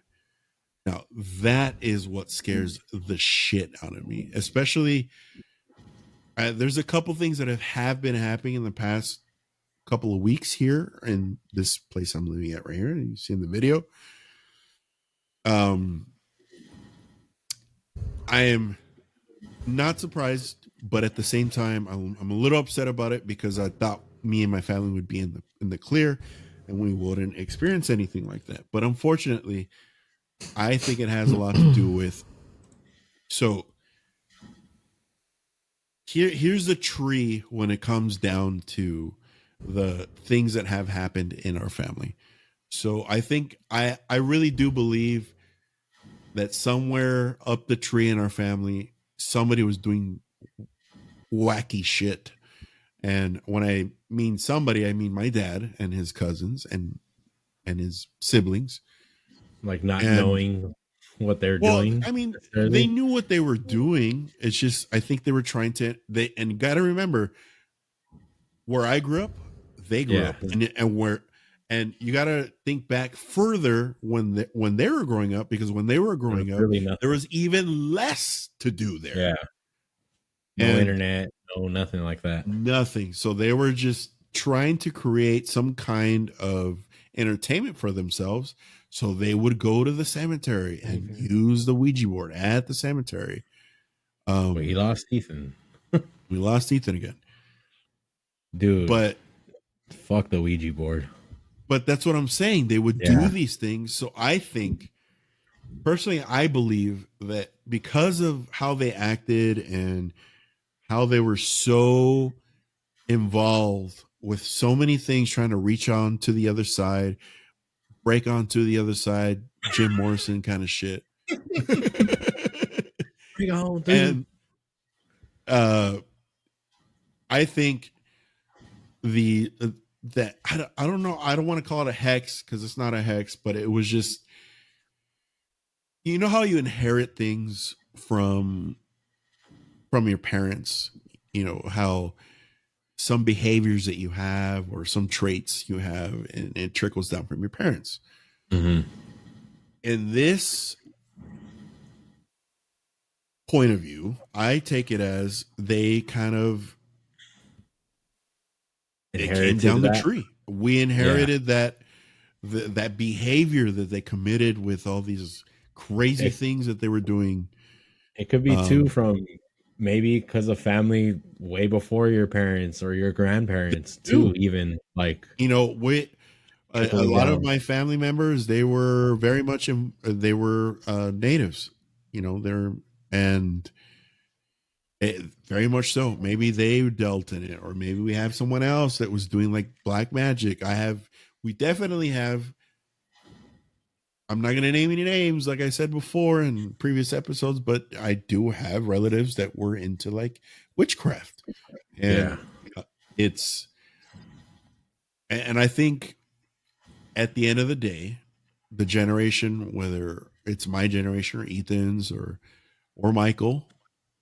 Now, that is what scares the shit out of me, especially. There's a couple things that have been happening in the past couple of weeks here in this place I'm living at right here. You see in the video. Um, I am not surprised, but at the same time, I'm a little upset about it because I thought me and my family would be in the clear, and we wouldn't experience anything like that. But unfortunately, I think it has a lot to do with. So here's the tree when it comes down to the things that have happened in our family. So I think I really do believe that somewhere up the tree in our family, somebody was doing wacky shit, And when I mean somebody, I mean my dad and his cousins and his siblings. Like not And knowing what they're well, doing I mean, they necessarily. knew what they were doing. It's just I think they were trying to they and you got to remember where I grew up, they grew Yeah. up, and you got to think back further when they were growing up, because when they were There was growing up, really there nothing. was even less to do there, Yeah. No and internet, no nothing like that. nothing. So they were just trying to create some kind of entertainment for themselves. So they would go to the cemetery and use the Ouija board at the cemetery. But he lost Ethan. We lost Ethan again, Dude, but fuck the Ouija board. that's what I'm saying. They would do Yeah. these things. So I think personally, I believe that because of how they acted and how they were so involved with so many things, trying to reach on to the other side, break onto the other side, Jim Morrison kind of shit. Bring on, dude. And I think the that I don't know, I don't want to call it a hex because it's not a hex, but it was just, you know how you inherit things from your parents, you know how some behaviors that you have or some traits you have, and it trickles down from your parents. Mm-hmm. In this point of view, I take it as they kind of, it came Inherited down the that. tree. We inherited that behavior that they committed with all these crazy It, things that they were doing. it could be too from maybe because of family way before your parents or your grandparents too, Too, even like you know, we a trickling lot of down. my family members, they were very much they were natives, you know, they're and very much so. Maybe they dealt in it, or maybe we have someone else that was doing like black magic. We definitely have. I'm not going to name any names, like I said before in previous episodes, but I do have relatives that were into like witchcraft, Yeah. and it's, and I think at the end of the day, the generation, whether it's my generation or Ethan's or Michael,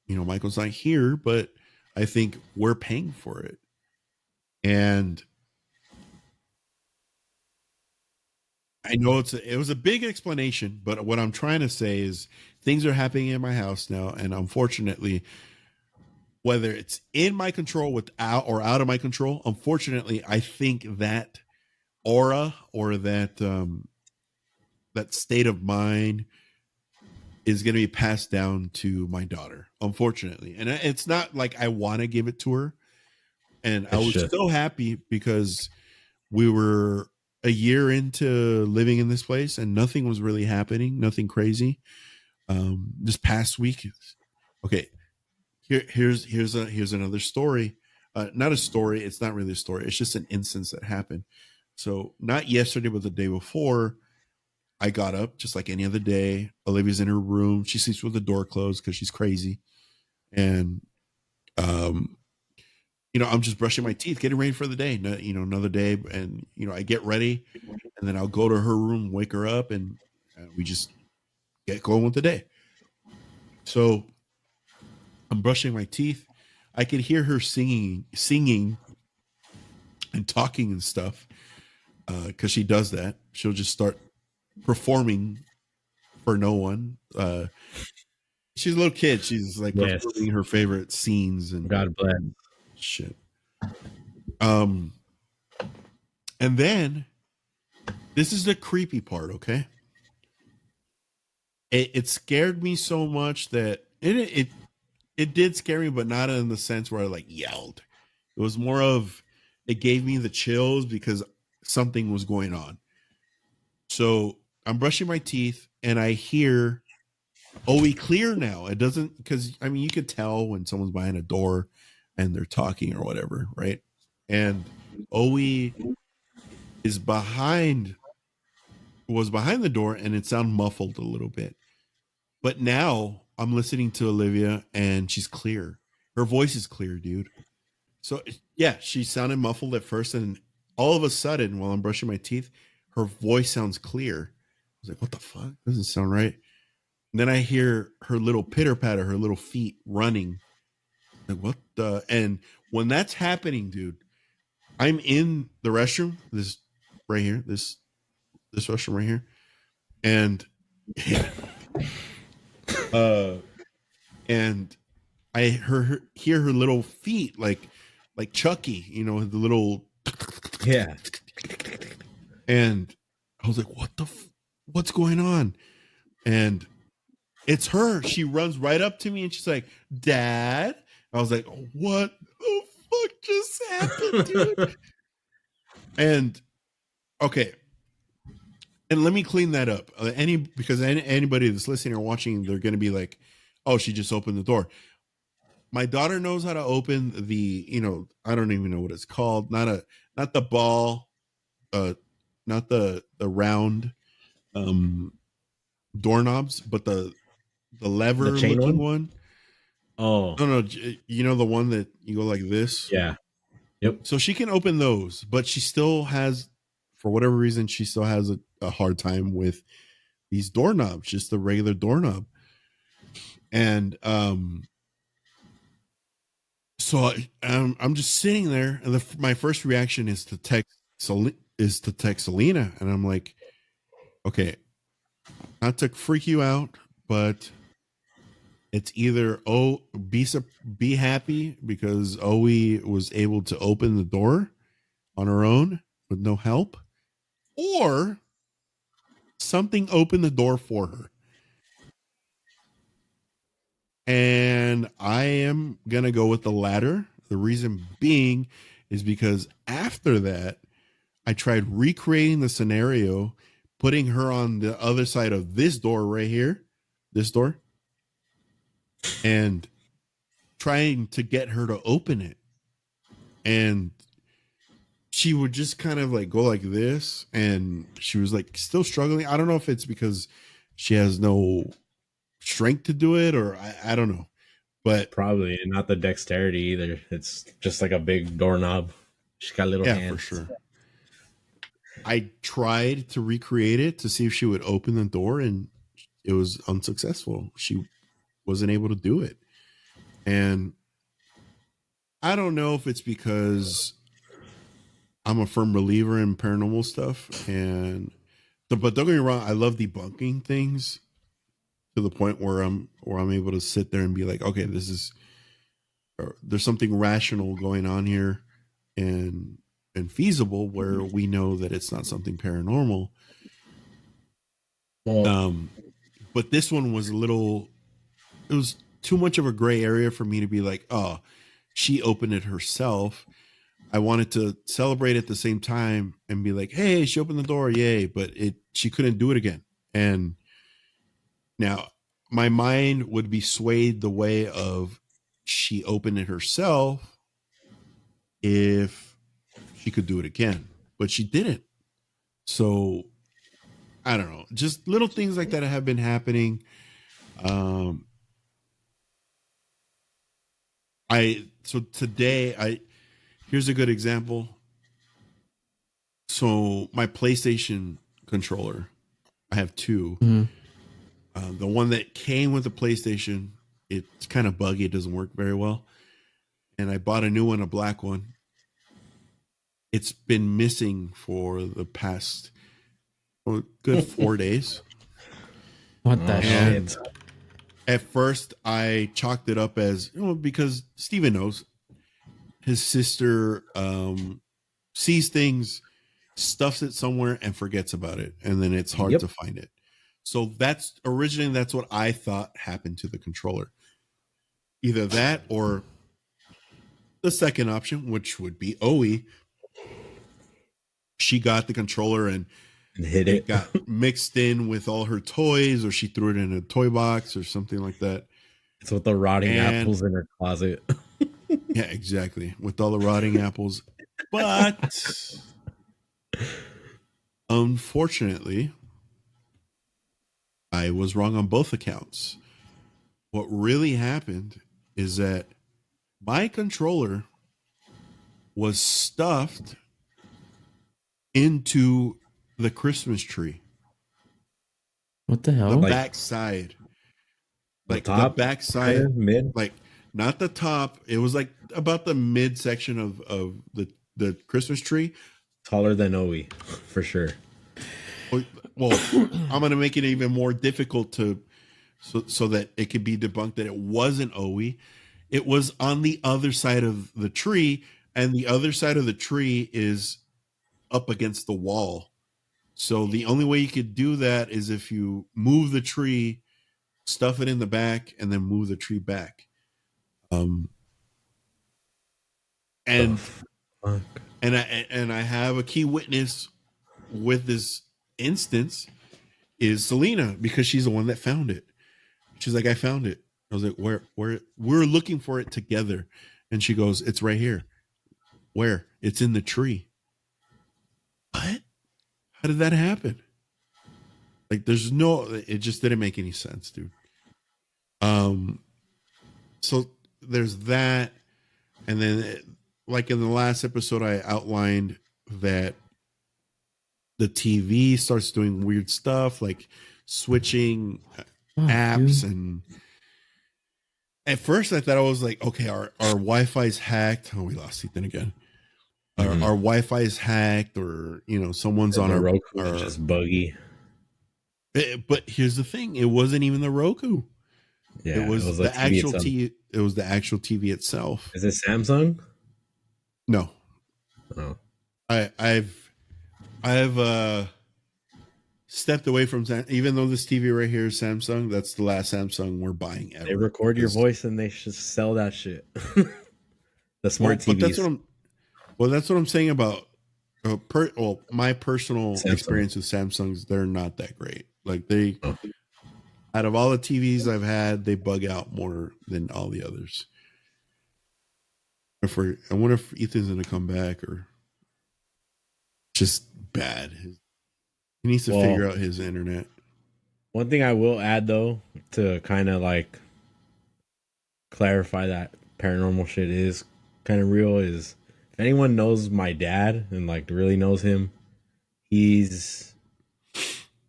you know, Michael's not here, but I think we're paying for it. And I know it was a big explanation, but what I'm trying to say is things are happening in my house now, and unfortunately, whether it's in my control without or out of my control, unfortunately, I think that aura or that state of mind is going to be passed down to my daughter, unfortunately. And it's not like I want to give it to her. And I It's was just so happy because we were a year into living in this place and nothing was really happening, nothing crazy. This past week, okay, here's another story. Not a story. It's not really a story. It's just an instance that happened. So not yesterday, but the day before, I got up just like any other day. Olivia's in her room. She sleeps with the door closed because she's crazy. And um, you know, I'm just brushing my teeth, getting ready for the day. You know, another day, and you know, I get ready, and then I'll go to her room, wake her up, and we just get going with the day. So I'm brushing my teeth. I could hear her singing, and talking and stuff because she does that. She'll just start performing for no one. She's a little kid. She's like yes. performing her favorite scenes and God bless. shit. Um, and then this is the creepy part. Okay, it scared me so much that it did scare me, but not in the sense where I like yelled. It was more of, it gave me the chills because something was going on. So I'm brushing my teeth and I hear, oh, we clear now. It doesn't, because I mean, you could tell when someone's behind a door and they're talking or whatever, right? And Owie is behind, was behind the door and it sounded muffled a little bit. But now I'm listening to Olivia and she's clear. Her voice is clear, dude. So yeah, she sounded muffled at first, and all of a sudden, while I'm brushing my teeth, her voice sounds clear. I was like, "What the fuck? Doesn't sound right." And then I hear her little pitter patter, her little feet running. Like, what the? And when that's happening, dude, I'm in the restroom. This right here. This restroom right here, and uh, and I hear her little feet like Chucky, the little. Yeah. And I was like, what's going on? And it's her. She runs right up to me and she's like, Dad. I was like, what the fuck just happened, dude? And okay. And let me clean that up. Because anybody that's listening or watching, they're going to be like, oh, she just opened the door. My daughter knows how to open I don't even know what it's called. Not the ball, not the round doorknobs, but the The lever chain looking one? one. Oh, No, the one that you go like this. yeah. Yep. So she can open those, but she still has, for whatever reason, she still has a hard time with these doorknobs, just the regular doorknob. And so I'm just sitting there, and my first reaction is to text Selena, and I'm like, okay, not to freak you out, but it's either be happy because Owie was able to open the door on her own with no help, or something opened the door for her. And I am gonna go with the latter. The reason being is because after that, I tried recreating the scenario, putting her on the other side of this door right here, this door, and trying to get her to open it. And she would just kind of like go like this, and she was like still struggling. I don't know if it's because she has no strength to do it, or I don't know. But Probably not the dexterity either. It's just like a big doorknob. She's got little yeah, for hands. sure. I tried to recreate it to see if she would open the door, and it was unsuccessful. She wasn't able to do it. And I don't know if it's because I'm a firm believer in paranormal stuff, but don't get me wrong, I love debunking things to the point where I'm able to sit there and be like, okay, there's something rational going on here, and feasible, where we know that it's not something paranormal. Well, But this one was it was too much of a gray area for me to be like, oh, she opened it herself. I wanted to celebrate at the same time and be like, hey, she opened the door, yay! But she couldn't do it again. And now my mind would be swayed the way of she opened it herself if she could do it again, but she didn't. So I don't know, just little things like that have been happening. So today, here's a good example. So my PlayStation controller, I have two. Mm-hmm. The one that came with the PlayStation, it's kind of buggy. It doesn't work very well. And I bought a new one, a black one. It's been missing for the past good 4 days. What the And shit? at first, I chalked it up as, because Steven knows his sister sees things, stuffs it somewhere, and forgets about it, and then it's hard to find it. So that's what I thought happened to the controller. Either that, or the second option, which would be Oe. She got the controller and hit it it. got mixed in with all her toys, or she threw it in a toy box or something like that. It's with the rotting apples in her closet. Yeah, exactly. With all the rotting apples. But unfortunately, I was wrong on both accounts. What really happened is that my controller was stuffed into the Christmas tree. What the The hell? Like- backside. The Like the top, backside, center, mid. like not the top. It was like about the mid section of the Christmas tree. Taller than Oe, for sure. Well, I'm gonna make it even more difficult to so that it could be debunked that it wasn't Oe. It was on the other side of the tree, and the other side of the tree is up against the wall. So the only way you could do that is if you move the tree, stuff it in the back, and then move the tree back. And Fuck. and I have a key witness with this instance is Selena, because she's the one that found it. She's like, I found it. I was like, where we're looking for it together. And she goes, it's right here. Where? It's in the tree. What? How did that happen? Like, there's no, it just didn't make any sense, dude. So there's that. And then, like in the last episode, I outlined that the TV starts doing weird stuff, like switching apps. Dude. And at first I thought I was like, okay, our Wi-Fi's hacked. Oh, we lost Ethan again. Mhm. Our Wi-Fi is hacked, or someone's on The our Roku is just buggy. But here's the thing: it wasn't even the Roku. Yeah, it was the the TV actual itself. TV. It was the actual TV itself. Is it Samsung? No, Oh, I've stepped away from even though this TV right here is Samsung. That's the last Samsung we're buying ever. they record your voice and they should sell that shit. The smart TVs. But that's what I'm saying about my personal Samsung. experience with Samsungs. They're not that great. Like Oh. out of all the TVs I've had, they bug out more than all the others. I wonder if Ethan's gonna come back or just bad. He needs to figure out his internet. One thing I will add though, to kind of like clarify that paranormal shit is kind of real, is if anyone knows my dad and like really knows him, he's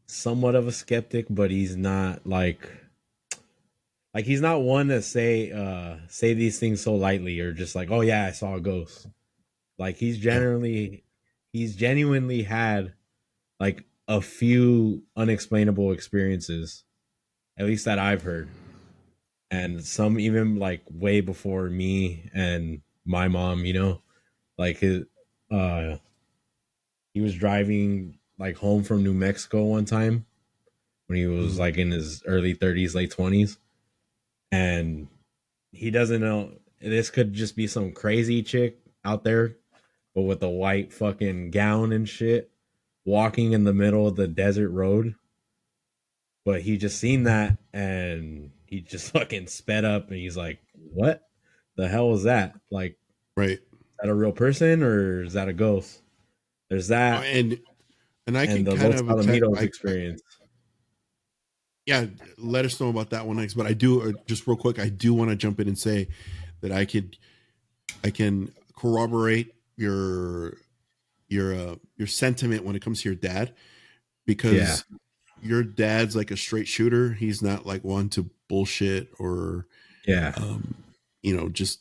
somewhat of a skeptic, but he's not like he's not one to say these things so lightly, or just like, oh yeah, I saw a ghost. Like he's genuinely had like a few unexplainable experiences, at least that I've heard. And some even like way before me and my mom, like he was driving like home from New Mexico one time when he was like in his early 30s, late 20s. And he doesn't know, this could just be some crazy chick out there, but with a white fucking gown and shit, walking in the middle of the desert road. But he just seen that and he just fucking sped up and he's like, what the hell was that? Like, Right. is that a real person or is that a ghost? There's that. And I can the kind Los of Alamitos experience. Yeah, let us know about that one next. But I do just real quick. I do want to jump in and say that I can corroborate your sentiment when it comes to your dad, because your dad's like a straight shooter. He's not like one to bullshit or just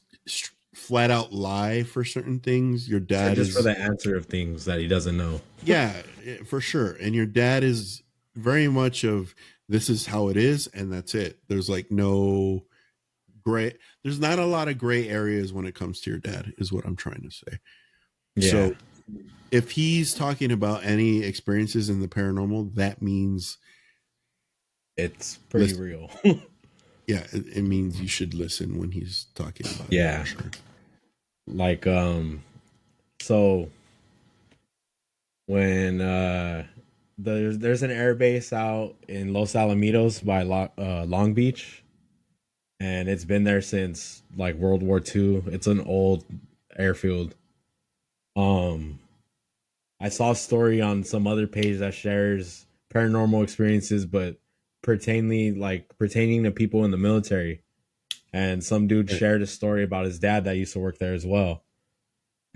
flat out lie for certain things. Your dad just is for the answer of things that he doesn't know. Yeah, for sure. And your dad is very much of, this is how it is and that's it. There's like no gray. There's not a lot of gray areas when it comes to your dad, is what I'm trying to say. Yeah. So if he's talking about any experiences in the paranormal, that means it's pretty real. Yeah, it means you should listen when he's talking about it. For sure. Like so when there's an air base out in Los Alamitos by Long Beach, and it's been there since like World War II. It's an old airfield. I saw a story on some other page that shares paranormal experiences, but pertaining to people in the military. And some dude shared a story about his dad that used to work there as well.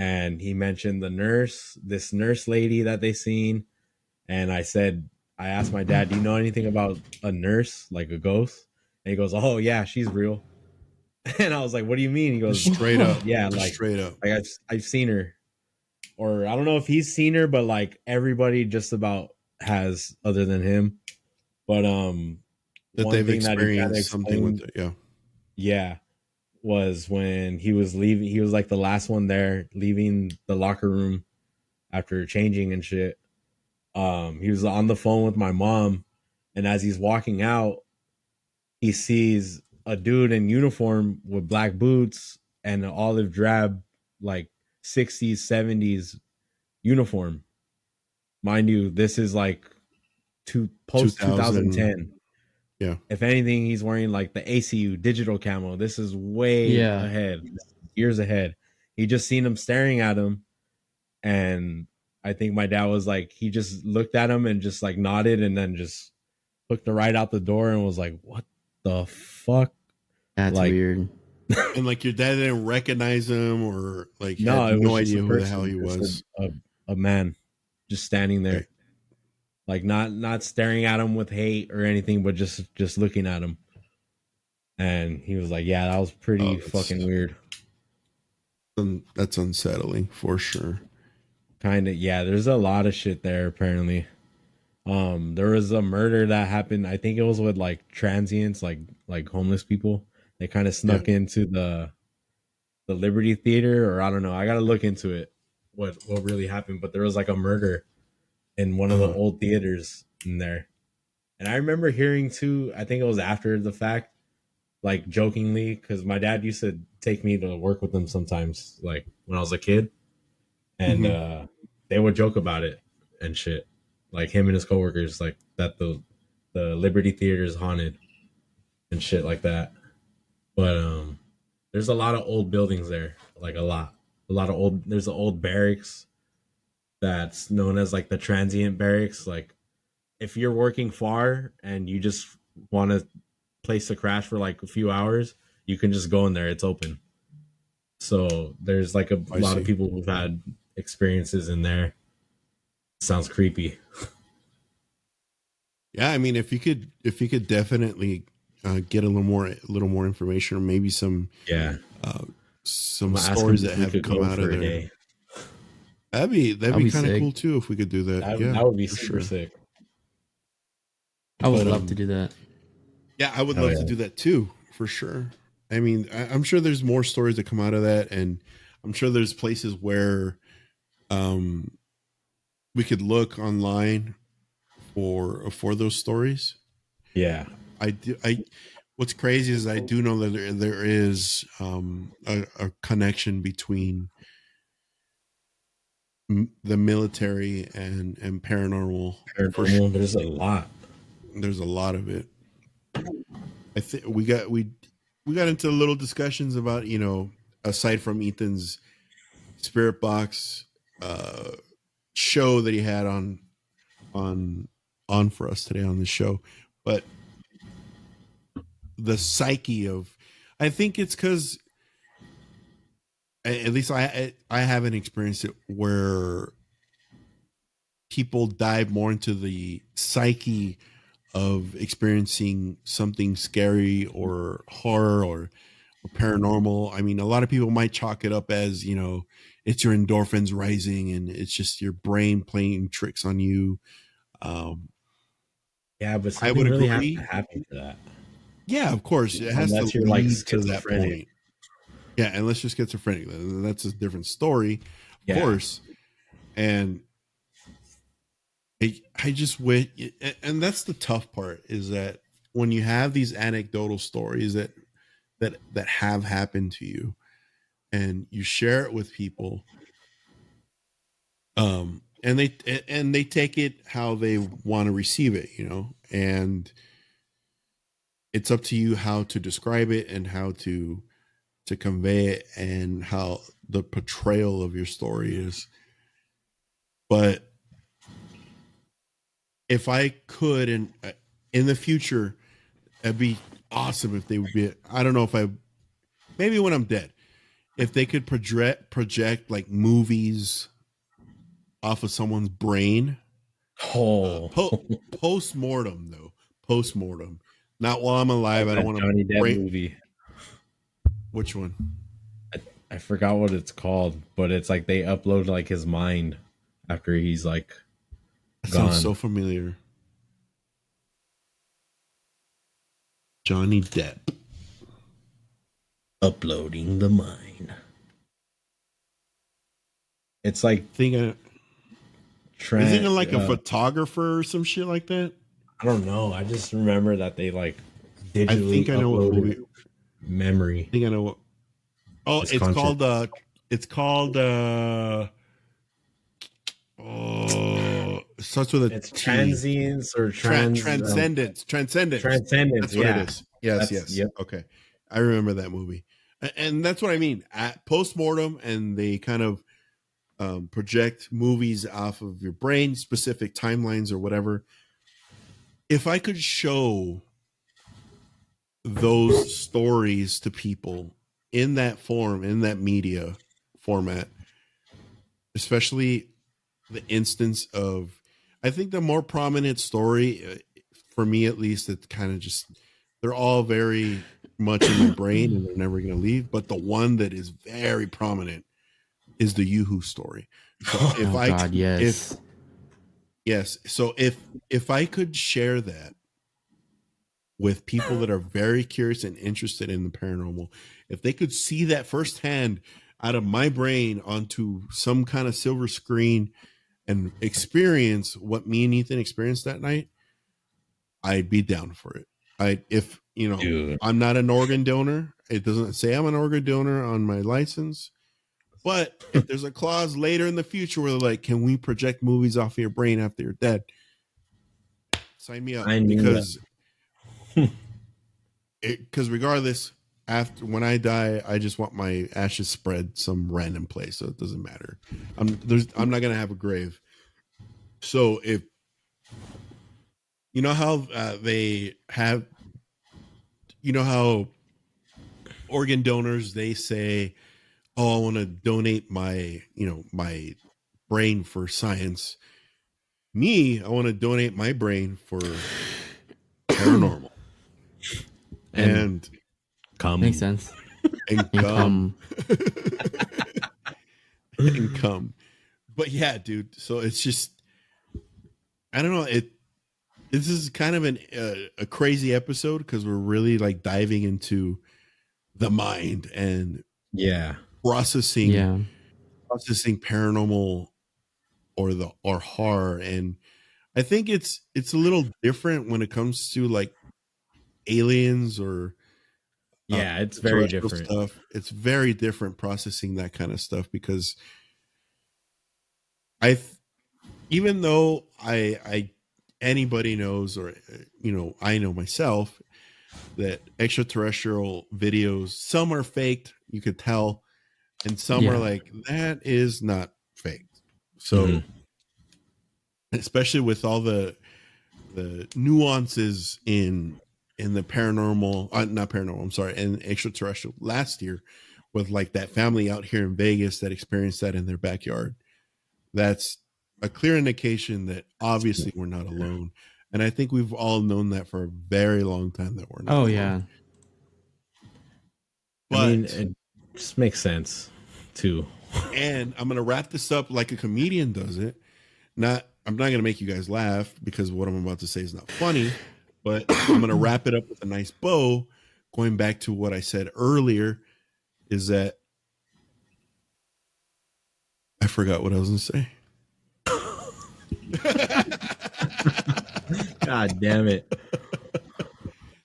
and he mentioned this nurse lady that they seen, and I asked my dad, "Do you know anything about a nurse, like a ghost?" And he goes, "Oh yeah, she's real." And I was like, "What do you mean?" He Just goes, straight up. "Yeah, Just like straight up. I've seen her." Or I don't know if he's seen her, but like everybody just about has other than him. But That one they've thing that he kind of experienced something with explained, it. Yeah. yeah, was when he was leaving. He was like the last one there, leaving the locker room after changing and shit. He was on the phone with my mom, and as he's walking out, he sees a dude in uniform with black boots and an olive drab, like 60s, 70s uniform. Mind you, this is like post 2000. 2010. Yeah. If anything, he's wearing like the ACU digital camo. This is way Yeah. ahead, years ahead. He just seen him staring at him, and I think my dad was like, he just looked at him and just like nodded, and then just hooked the right out the door and was like, "What the fuck?" That's Like, weird. And like your dad didn't recognize him or like no, had it no was just a idea who the hell person, he just was. a man, just standing Okay. there, like not staring at him with hate or anything, but just looking at him. And he was like, "Yeah, that was Oh, pretty fucking weird." that's unsettling for sure. Kind of, yeah. There's a lot of shit there apparently. There was a murder that happened. I think it was with like transients, like homeless people. They kind of Yeah. snuck into the Liberty Theater, or I don't know. I gotta look into it. What really happened? But there was like a murder in one of the Uh-huh. old theaters in there, and I remember hearing too. I think it was after the fact, like jokingly, because my dad used to take me to work with them sometimes, like when I was a kid, and Mhm. they would joke about it and shit, like him and his coworkers, like that the Liberty Theater is haunted and shit like that. But there's a lot of old buildings there, like a lot of old. There's an old barracks that's known as like the transient barracks. Like if you're working far and you just want a place to crash for like a few hours, you can just go in there. It's open. So there's like a I lot of see. people who've had experiences in there. Sounds creepy. Yeah, I mean, if you could definitely get a little more information, or maybe Yeah. uh, I'm some gonna ask him stories that if we have could come go out of for a there. day. That'd That'd be be kind of sick. cool too if we could do that. That Yeah, that would be for super sure. sick. I would But love to do that. yeah, I would Oh love to yeah. do that too, for sure. I mean, I'm sure there's more stories that come out of that, and I'm sure there's places where um, we could look online for those stories. Yeah. I do. What's crazy is I do know that there is a connection between the military and paranormal for sure. Paranormal, there's a lot. There's a lot of it. I think we got into little discussions about, aside from Ethan's spirit box uh show that he had on on for us today on the show, but the psyche of, I think it's because at least I haven't experienced it where people dive more into the psyche of experiencing something scary or horror or paranormal. I mean, a lot of people might chalk it up as, it's your endorphins rising and it's just your brain playing tricks on you. Um, Yeah, but I would something really has to agree. happen for that. Yeah, of course, it has to Unless you're like lead to that schizophrenic. point. Yeah, unless you're schizophrenic, then that's a different story, of Yeah. course. And I just wish, and that's the tough part, is that when you have these anecdotal stories that have happened to you, and you share it with people, and they take it how they want to receive it, and it's up to you how to describe it and how to convey it and how the portrayal of your story is. But if I could, and in the future, it'd be awesome if they would be. I don't know if I, maybe when I'm dead, if they could project like movies off of someone's brain, Oh, post mortem though, post mortem, not while I'm alive. I that don't want Johnny to Depp brain. movie. Which one? I forgot what it's called, but it's like they upload like his mind after he's like That gone. sounds so familiar. Johnny Depp. Uploading the mind. It's like Isn't it like a photographer or some shit like that? I don't know. I just remember that they like digitally I think I know what movie. Memory. I think I know what. Oh, it's called. It's called. Oh, it starts with a It's T. transience or Transcendence. Transcendence. That's what it is. Yes. Yep. Okay, I remember that movie, and that's what I mean. At postmortem, and they kind of project movies off of your brain, specific timelines or whatever. If I could show those stories to people in that form, in that media format, especially the instance of, I think the more prominent story, for me at least, it kind of just, they're all very much in my brain and they're never going to leave. But the one that is very prominent is the Yoo-Hoo story. So so if I could share that with people that are very curious and interested in the paranormal, if they could see that firsthand out of my brain onto some kind of silver screen and experience what me and Ethan experienced that night, I'd be down for it. Dude. I'm not an organ donor. It doesn't say I'm an organ donor on my license. But if there's a clause later in the future where they're like, can we project movies off of your brain after you're dead? Sign me up. Because regardless, after when I die, I just want my ashes spread some random place, so it doesn't matter. I'm not gonna have a grave. So if you know how they have, you know how organ donors, they say, oh, I want to donate my my brain for science. Me, I want to donate my brain for paranormal. And come. Makes sense. And come. And come. But yeah, dude. So it's just, I don't know. This is kind of a crazy episode because we're really like diving into the mind and processing paranormal or horror. And I think it's a little different when it comes to like aliens or it's very different stuff. It's very different processing that kind of stuff because even though I anybody knows, or I know myself, that extraterrestrial videos, some are faked, you could tell, and some are like, that is not faked. So especially with all the nuances in the paranormal, not paranormal, I'm sorry, and extraterrestrial last year, with like that family out here in Vegas that experienced that in their backyard. That's a clear indication that obviously we're not alone. And I think we've all known that for a very long time that we're not alone. Yeah. But I mean, it just makes sense too. And I'm going to wrap this up like a comedian does it. I'm not going to make you guys laugh because what I'm about to say is not funny, but I'm going to wrap it up with a nice bow. Going back to what I said earlier, is that I forgot what I was going to say. God damn it.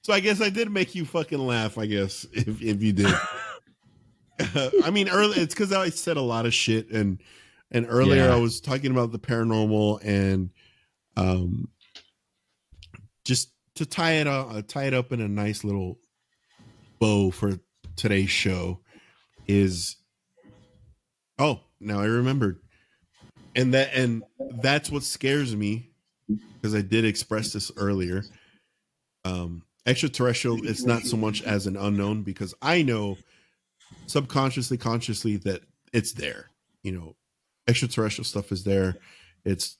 So I guess I did make you fucking laugh, I guess, if you did. I mean, earlier it's because I said a lot of shit, and earlier I was talking about the paranormal, and just to tie it up in a nice little bow for today's show is, oh, now I remembered, and that's what scares me, because I did express this earlier. Extraterrestrial, it's not so much as an unknown, because I know subconsciously, consciously that it's there. You know, extraterrestrial stuff is there. It's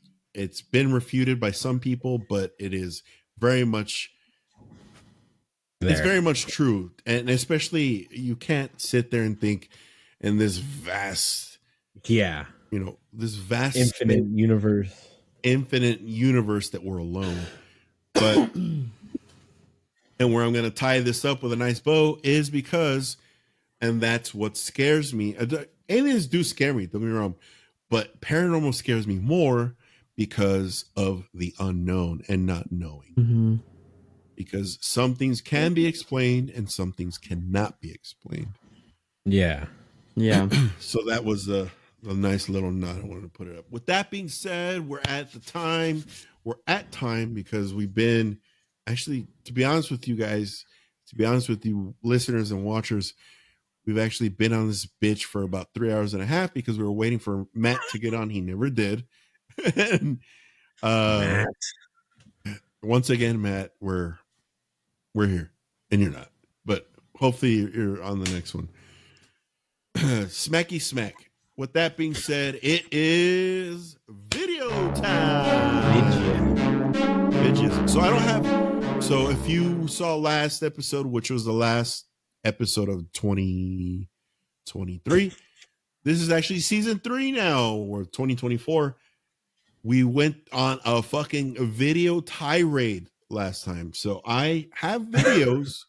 been refuted by some people, but it is very much it's There. very much true. And especially you can't sit there and think in this vast, Yeah. this vast Infinite universe. infinite universe that we're alone. But and where I'm going to tie this up with a nice bow is because, and that's what scares me. Aliens do scare me, don't get me wrong, but paranormal scares me more because of the unknown and not knowing. Mm-hmm. Because some things can be explained and some things cannot be explained. Yeah. Yeah. So that was a nice little nod. I wanted to put it up. With that being said, we're at time because we've been actually, to be honest with you guys, to be honest with you listeners and watchers, we've actually been on this bitch for about 3 hours and a half because we were waiting for Matt to get on. He never did. And Matt. once again, Matt, we're here and you're not, but hopefully you're on the next one. Smacky smack. With that being said, it is video time. Bitches. So I don't have. So if you saw last episode, which was the last episode of 2023, this is actually season 3 now, or 2024. We went on a fucking video tirade last time. So I have videos.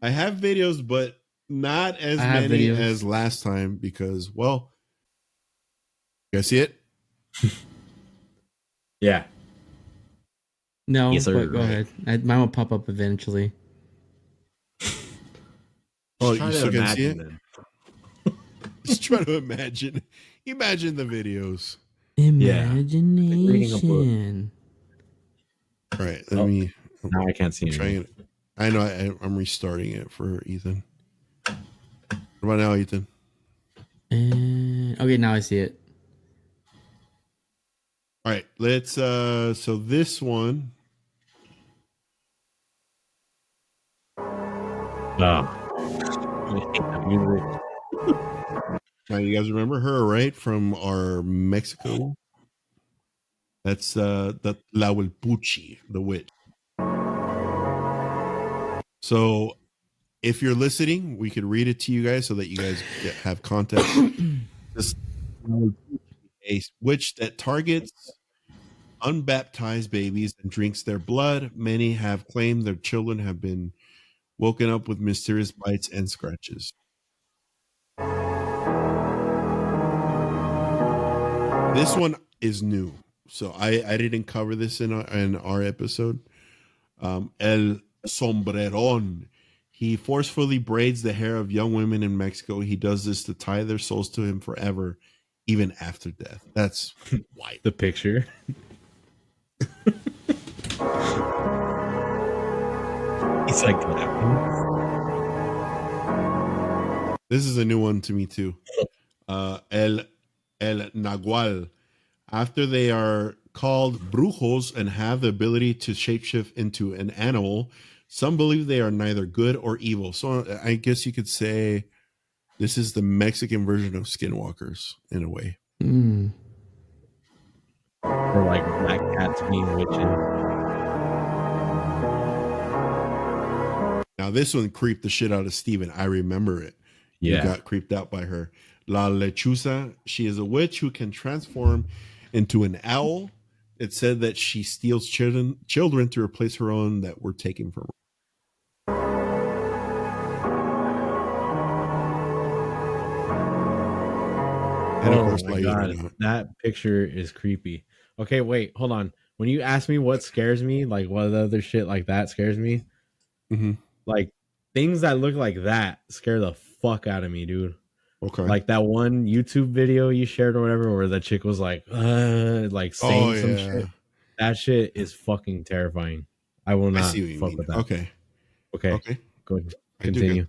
I have videos, but not as many videos. as last time because, well, you guys see it? Yeah. No, Yes, sir. but go ahead. Mine will pop up eventually. Oh, Try you to still can see it? imagine Just try to imagine the videos. Imagination. All right, let me. Now I can't see I'm trying anything. it. I know. I'm restarting it for Ethan. What about now, Ethan? And okay, now I see it. All right, let's. So this one. Oh. I hate that music. Now you guys remember her, right? From our Mexico. That's the La Huelpuchi, the witch. So if you're listening, we could read it to you guys so that you guys have context. This a witch that targets unbaptized babies and drinks their blood. Many have claimed their children have been woken up with mysterious bites and scratches. This one is new, so I didn't cover this in our episode. El Sombreron. He forcefully braids the hair of young women in Mexico. He does this to tie their souls to him forever, even after death. That's white. The picture. He's like, this is a new one to me too. El Nagual. After they are called brujos and have the ability to shapeshift into an animal, some believe they are neither good or evil. So I guess you could say this is the Mexican version of skinwalkers in a way. Mm. or like black cats being witches. Now this one creeped the shit out of Steven. I remember it. Yeah. You got creeped out by her. La Lechuza. She is a witch who can transform into an owl. It said that she steals children to replace her own that were taken from her. And of course, my God, that picture is creepy. Okay, wait, hold on. When you ask me what scares me, like what other shit like that scares me, like things that look like that scare the fuck out of me, dude. Okay. Like that one YouTube video you shared or whatever, where the chick was like saying some shit. That shit is fucking terrifying. I will not fuck with that. Okay. Go ahead. Continue.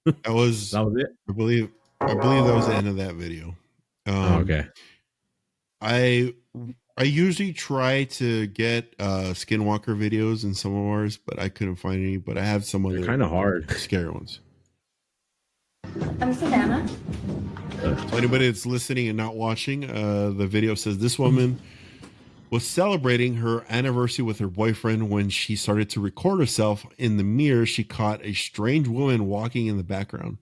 That was it. I believe that was the end of that video. Okay. I usually try to get Skinwalker videos in some of ours, but I couldn't find any. But I have some other kind of hard scary ones. I'm Savannah. So anybody that's listening and not watching, the video says this woman was celebrating her anniversary with her boyfriend when she started to record herself. In the mirror, she caught a strange woman walking in the background.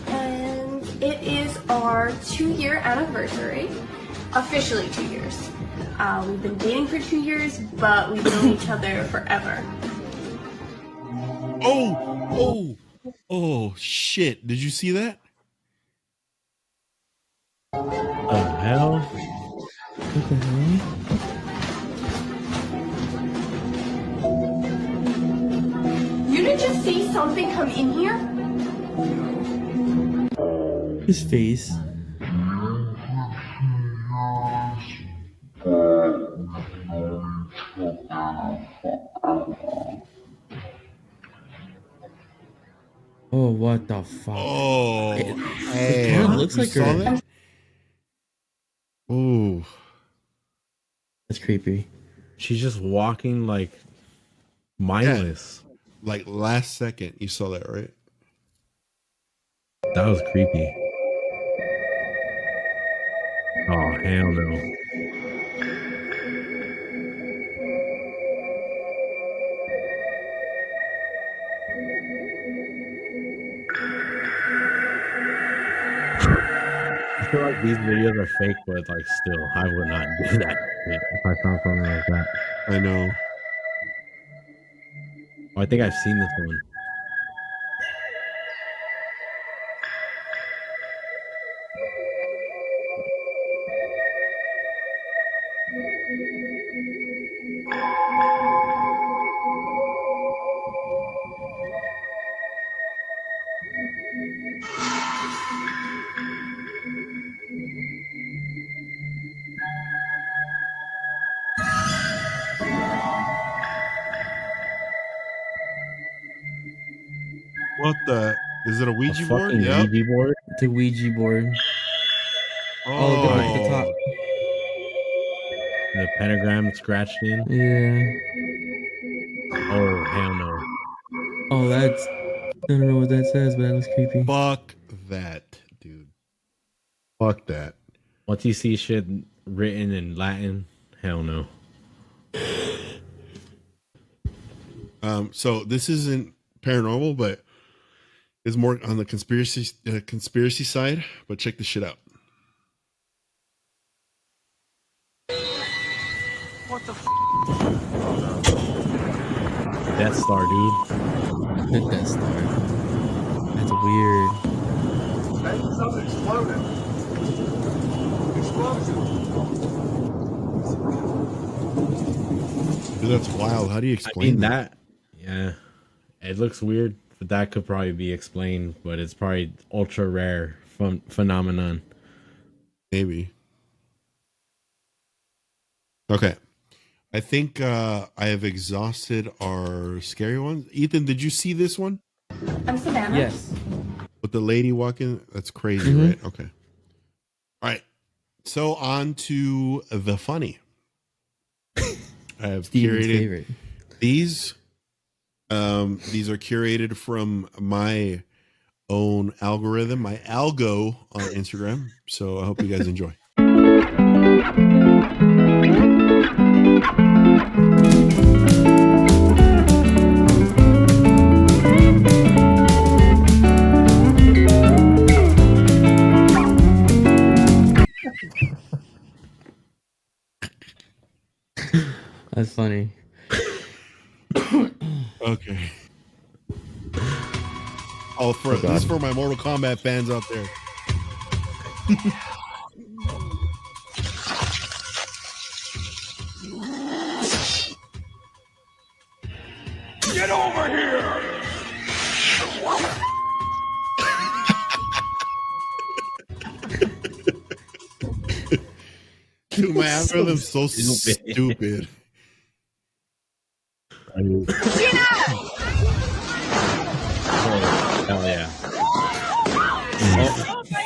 And it is our 2-year anniversary. Officially 2 years. We've been dating for 2 years, but we've known each other forever. Oh, shit. Did you see that? The hell? What the hell? You didn't just see something come in here? His face. Oh, what the fuck? Oh, It hey, kind of looks you like saw her. that? Oh, That's creepy. She's just walking like mindless. like last second, you saw that, right? That was creepy. Oh, hell no. I feel like these videos are fake, but like still, I would not do that shit if I found something like that. I know. Oh, I think I've seen this one. What the? Is it a A Ouija board? fucking Yep. Ouija board. It's a Ouija board. Oh, look at the top. The pentagram scratched in. Yeah. Oh, hell no. Oh, that's. I don't know what that says, but that looks creepy. Fuck that, dude. Fuck that. Once you see shit written in Latin, hell no. So this isn't paranormal, but it's more on the conspiracy side. But check this shit out. What the f? Death Star, dude. The Death Star. That's weird. Hey, something exploded. Explosion. Dude, that's wild. How do you I explain mean that? yeah, it looks weird, but that could probably be explained. But it's probably ultra rare phenomenon. Maybe. Okay. I think I have exhausted our scary ones. Ethan, did you see this one I'm Savannah. Yes. with the lady walking? That's crazy, Mhm. right? Okay. All right. So on to the funny. I have Steven's curated favorite. these. These are curated from my own algorithm, my algo on Instagram. So I hope you guys enjoy. That's funny. Okay. Oh, this is for my Mortal Kombat fans out there. Get over here! Dude, my algorithm's so stupid. Oh, hell yeah. Oh my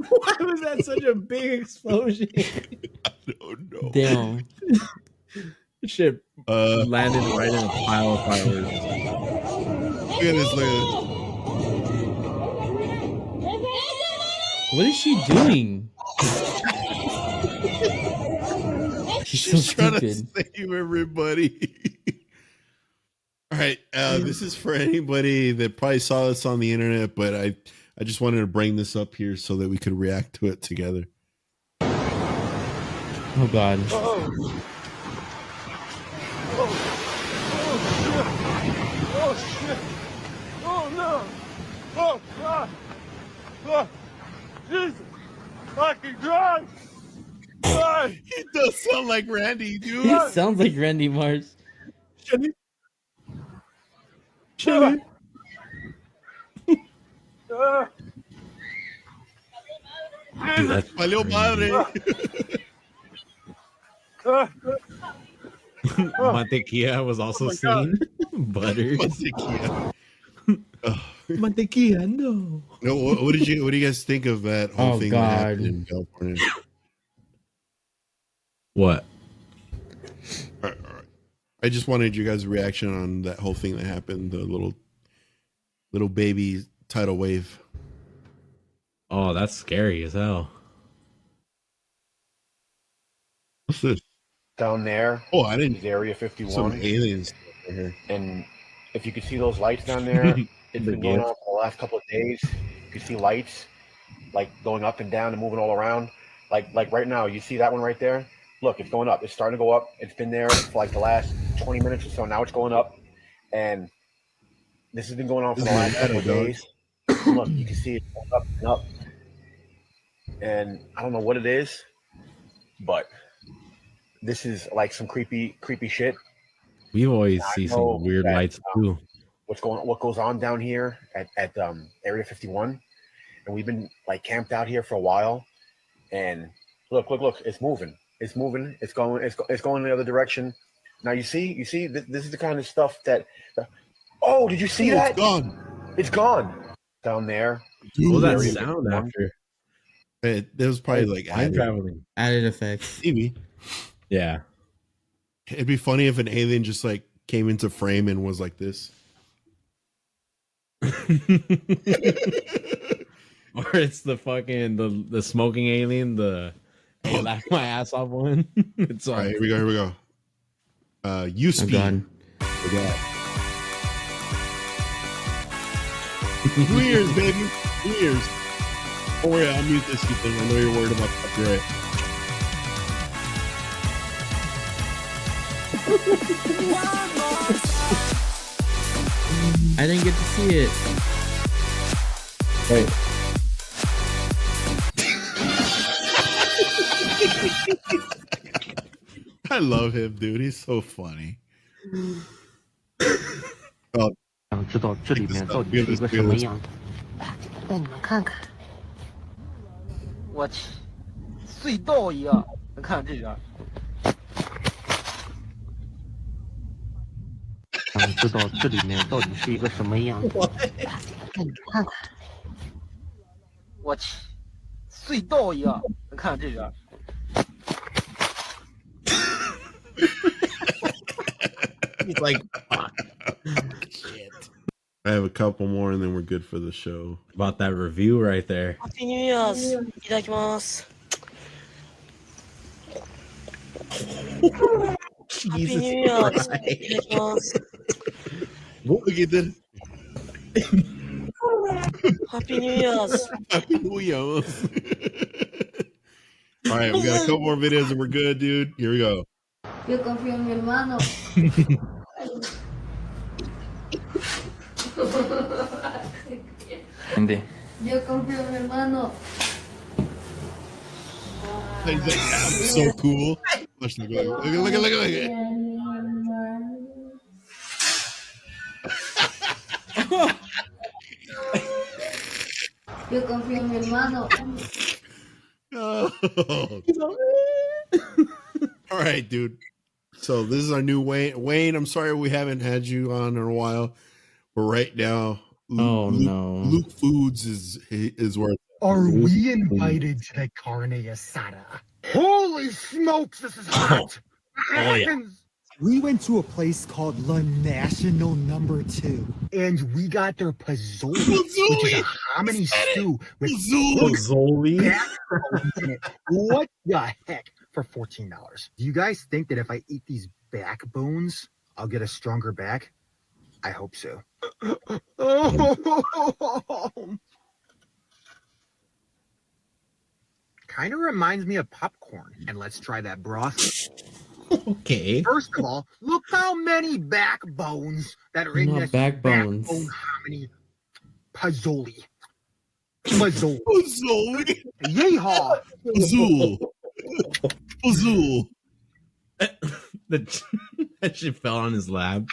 Why was that such a a big explosion. Oh no. Damn. Shit landed right in a pile of fireworks. Look at this. Look at this. What is she doing? She's so She's trying to stupid. save everybody. All right. This is for anybody that probably saw this on the internet, but I just wanted to bring this up here so that we could react to it together. Oh God. Oh shit! Oh no! Oh God! Oh, Jesus! Fucking God! God! He does sound like Randy, He dude. sounds like Randy Marsh. Chili. Chili. Dude, that's Valió madre. Mantequilla was also my seen. Butter. Mantequilla. Mantequilla, no. No, what do you guys think of that whole Oh, thing God. that happened in California? What? All right. I just wanted you guys' reaction on that whole thing that happened, the little baby tidal wave. Oh, that's scary as hell. What's this? Down there Oh, I didn't. is Area Some 51, aliens right here. and if you can see those lights down there, it's The been going gift. on for the last couple of days. You can see lights like going up and down and moving all around. Like right now, you see that one right there? Look, it's going up. It's starting to go up. It's been there for like the last 20 minutes or so. Now it's going up, and this has been going on for This the is last couple of Nevada, dog. days. Look, you can see it going up and up, and I don't know what it is, but this is like some creepy shit. We always I see know some weird that, lights too. what goes on down here at Area 51, and we've been like camped out here for a while. And look, it's moving, it's going the other direction. Now you see, this is the kind of stuff that. Oh, did you see that? It's gone. It's gone down there. What was that Area sound 51. after? There was probably like time added. traveling. Added effects. Maybe. Yeah. It'd be funny if an alien just like came into frame and was like this. Or it's the fucking the smoking alien, the hey, laugh my ass off one. It's All like right, here we go. You Oh speed. God. New Year's, baby. New Year's. Don't worry, I'll mute this, you thing. I know you're worried about copyright. I didn't get to see it. wait. I love him, dude. He's so funny. Oh, 想知道这里面到底是一个什么样的。带你们看看。我去，隧道一样！你看这边。想知道这里面到底是一个什么样的。带你们看看。我去，隧道一样！你看这边。 He's like, I have a couple more and then we're good for the show. about that review right there. Happy New Year's! いただきます。Happy New Year's! いただきます。 Look at that. Happy New Year's! Happy New Year's. All right, we got a couple more videos and we're good, dude. Here we go. Yo confío en mi hermano. Yo confío en mi hermano. He's like, I'm so cool. Look at. Yo confío en mi hermano. Oh. All right, dude. So this is our new Wayne. Wayne, I'm sorry we haven't had you on in a while, but right now, Oh, no. Luke Foods is where it's Are we invited to the carne asada? Holy smokes, this is hot! Oh, yeah. We went to a place called La National Number 2, and we got their pozole, which is a hominy stew with Pozole. backbones in it. What the heck? For $14. Do you guys think that if I eat these backbones, I'll get a stronger back? I hope so. Kind of reminds me of popcorn. And let's try that broth. Okay. First of all, look how many backbones that are in Not this backbones. backbone hominy pozole. Pozole. Pozole. Yeehaw. Pozole. Pozole. That shit fell on his lap.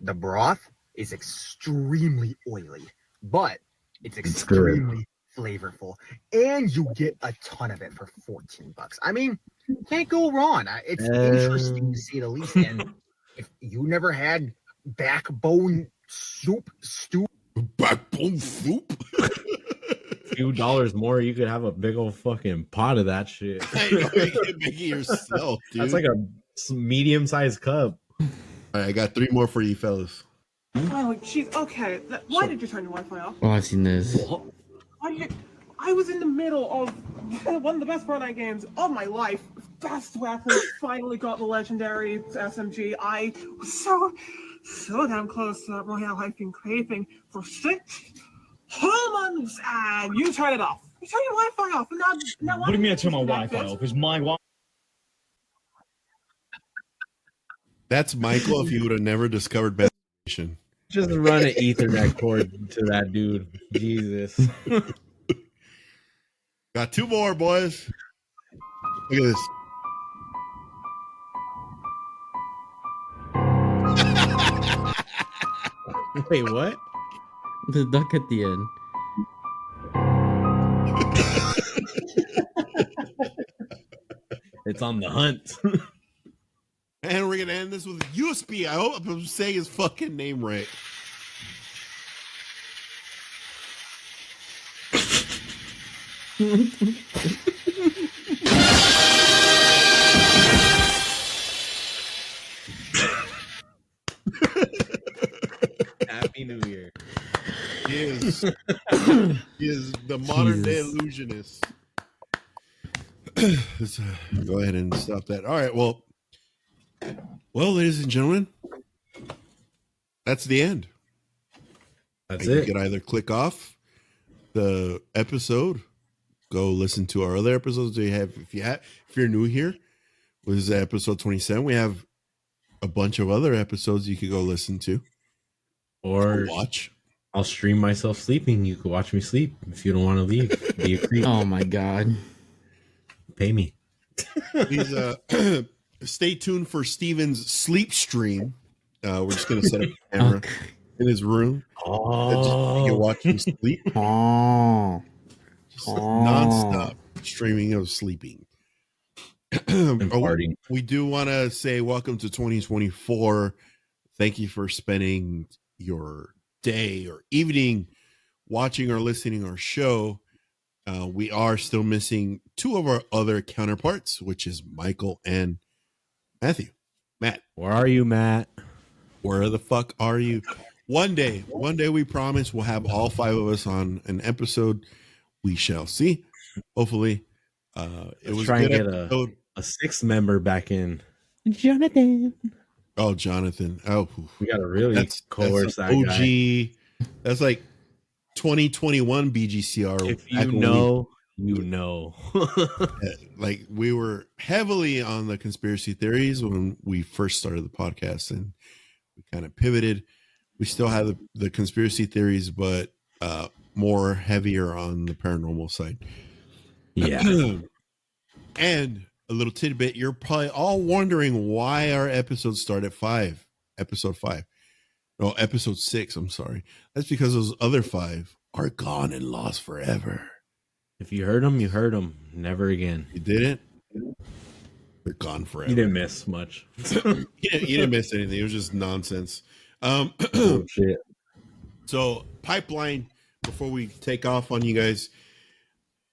The broth is extremely oily, but it's good. extremely flavorful, and you get a ton of it for $14. I mean, can't go wrong. It's interesting to say the least. And if you never had backbone stew, Backbone soup. Few dollars more, you could have a big old fucking pot of that shit. I know, you can make it yourself, dude. That's like a medium-sized cup. All right, I got 3 more for you fellas. Oh, jeez. Okay. Why did you turn your Wi-Fi off? Oh, I've seen this. I was in the middle of one of the best Fortnite games of my life. Fast Weapon finally got the legendary SMG. I was so damn close to that Royale I've been craving for 6 whole months, and you turn it off. You turn your Wi-Fi off. And now What do you mean I turn my Wi-Fi off? Is my Wi-Fi? That's Michael if you would have never discovered Best Nation. Just run an Ethernet cord to that dude. Jesus. Got 2 more, boys. Look at this. Wait, what? The duck at the end. It's on the hunt. And we're going to end this with USB. I hope I'm saying his fucking name right. Happy New Year. He is the modern day illusionist. Let's go ahead and stop that. All right. Well, ladies and gentlemen, that's the end. That's You it. could either click off the episode, go listen to our other episodes. If you're new here, this is episode 27. We have a bunch of other episodes you could go listen to Or watch. I'll stream myself sleeping. You can watch me sleep if you don't want to leave. Be a creep. Oh my god. Pay me. Please stay tuned for Steven's sleep stream. We're just gonna set up a camera in his room. You can watch him sleep. Just nonstop streaming of sleeping. We do want to say welcome to 2024. Thank you for spending your day or evening watching or listening our show. We are still missing 2 of our other counterparts, which is Michael and Matthew. Matt, where are you, Matt? Where the fuck are you? One day we promise we'll have all 5 of us on an episode. We shall see. Hopefully, it was try a good and get episode. a 6th member back in. Jonathan. Oh, Jonathan. Oh, we got to really coerce that OG. guy. That's like 2021 BGCR. If you know, you know. Like we were heavily on the conspiracy theories when we first started the podcast, and we kind of pivoted. We still have the conspiracy theories, but more heavier on the paranormal side. Yeah. And a little tidbit, you're probably all wondering why our episodes start at 5. Episode 5. No, episode 6, I'm sorry. That's because those other 5 are gone and lost forever. If you heard them, you heard them. Never again. You didn't? They're gone forever. You didn't miss much. you didn't miss anything. It was just nonsense. Oh, shit. So Pipeline before we take off on you guys,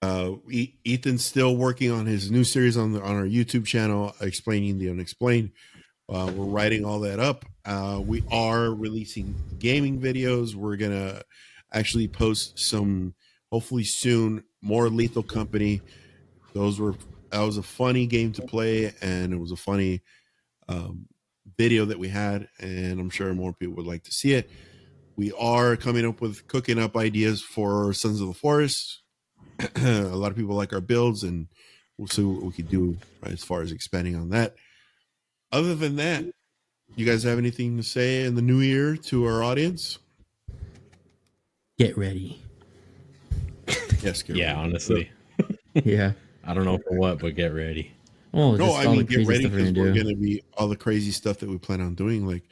Ethan's still working on his new series on our YouTube channel, explaining the unexplained. We're writing all that up. We are releasing gaming videos. We're gonna actually post some, hopefully soon, more Lethal Company. That was a funny game to play, and it was a funny video that we had, and I'm sure more people would like to see it. We are cooking up ideas for Sons of the Forest. A lot of people like our builds, and we'll see what we could do as far as expanding on that. Other than that, you guys have anything to say in the new year to our audience? Get ready. Yes, get Yeah, ready. honestly. Yeah. I don't know for what, but get ready. Oh, No, just I all mean, the get crazy ready stuff we're because gonna we're do. going to be all the crazy stuff that we plan on doing. Like,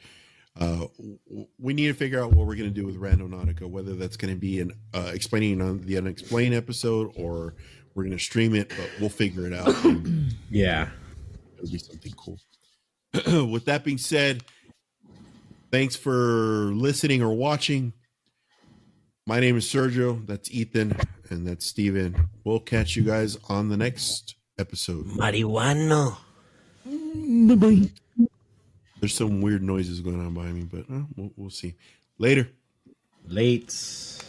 we need to figure out what we're going to do with Randonautica, whether that's going to be an explaining on the unexplained episode or we're going to stream it, but we'll figure it out. Yeah. It'll be something cool. With that being said, thanks for listening or watching. My name is Sergio. That's Ethan. And that's Steven. We'll catch you guys on the next episode. Marihuano. Bye-bye. There's some weird noises going on by me, but we'll see. Later. Lates.